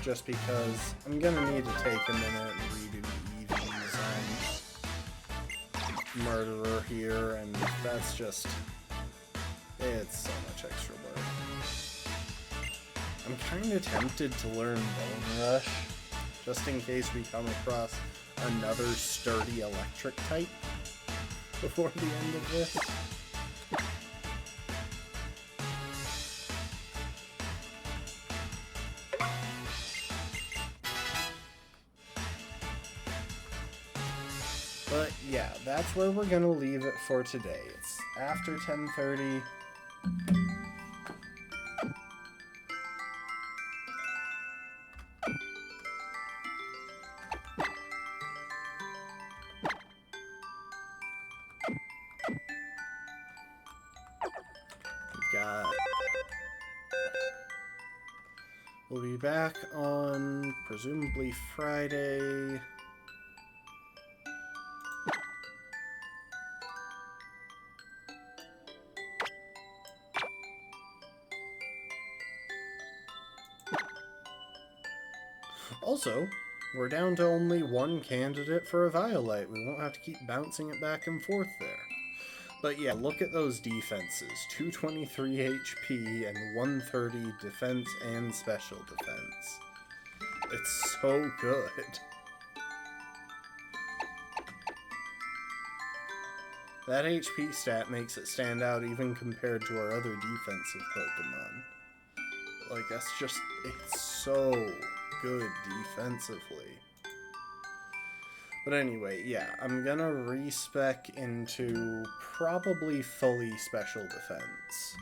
Just because I'm gonna need to take a minute and redo Eevee's Murderer here, and that's just... it's so much extra work. I'm kinda tempted to learn Bone Rush, just in case we come across another sturdy electric type before the end of this. But yeah, that's where we're gonna leave it for today. It's after 10:30. We'll be back on presumably Friday. Also, we're down to only one candidate for a Violite. We won't have to keep bouncing it back and forth there. But yeah, look at those defenses. 223 HP and 130 defense and special defense. It's so good. That HP stat makes it stand out even compared to our other defensive Pokemon. Like, that's just... it's so good defensively. But anyway, yeah, I'm gonna respec into probably fully special defense.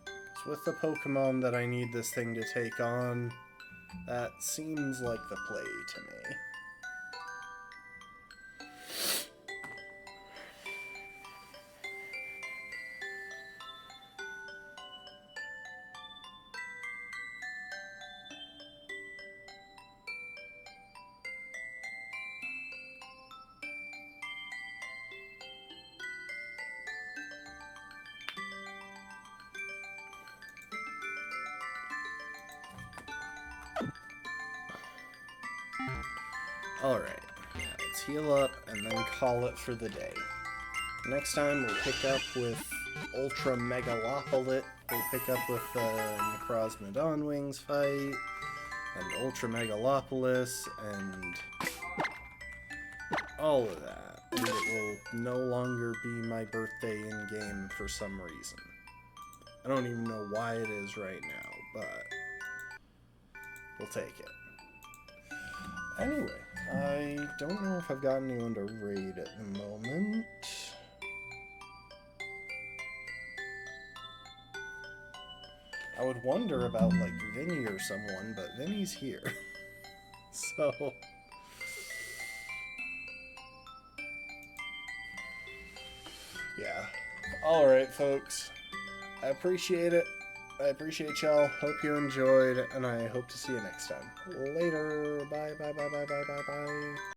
'Cause with the Pokemon that I need this thing to take on, that seems like the play to me. Alright, let's heal up and then call it for the day. Next time we'll pick up with Ultra Megalopolis. We'll pick up with the Necrozmodon Wings fight, and Ultra Megalopolis, and all of that. And it will no longer be my birthday in-game for some reason. I don't even know why it is right now, but we'll take it. Anyway, I don't know if I've got anyone to raid at the moment. I would wonder about, like, Vinny or someone, but Vinny's here. So... yeah. Alright, folks. I appreciate it. I appreciate y'all. Hope you enjoyed, and I hope to see you next time. Later. Bye, bye, bye, bye, bye, bye, bye.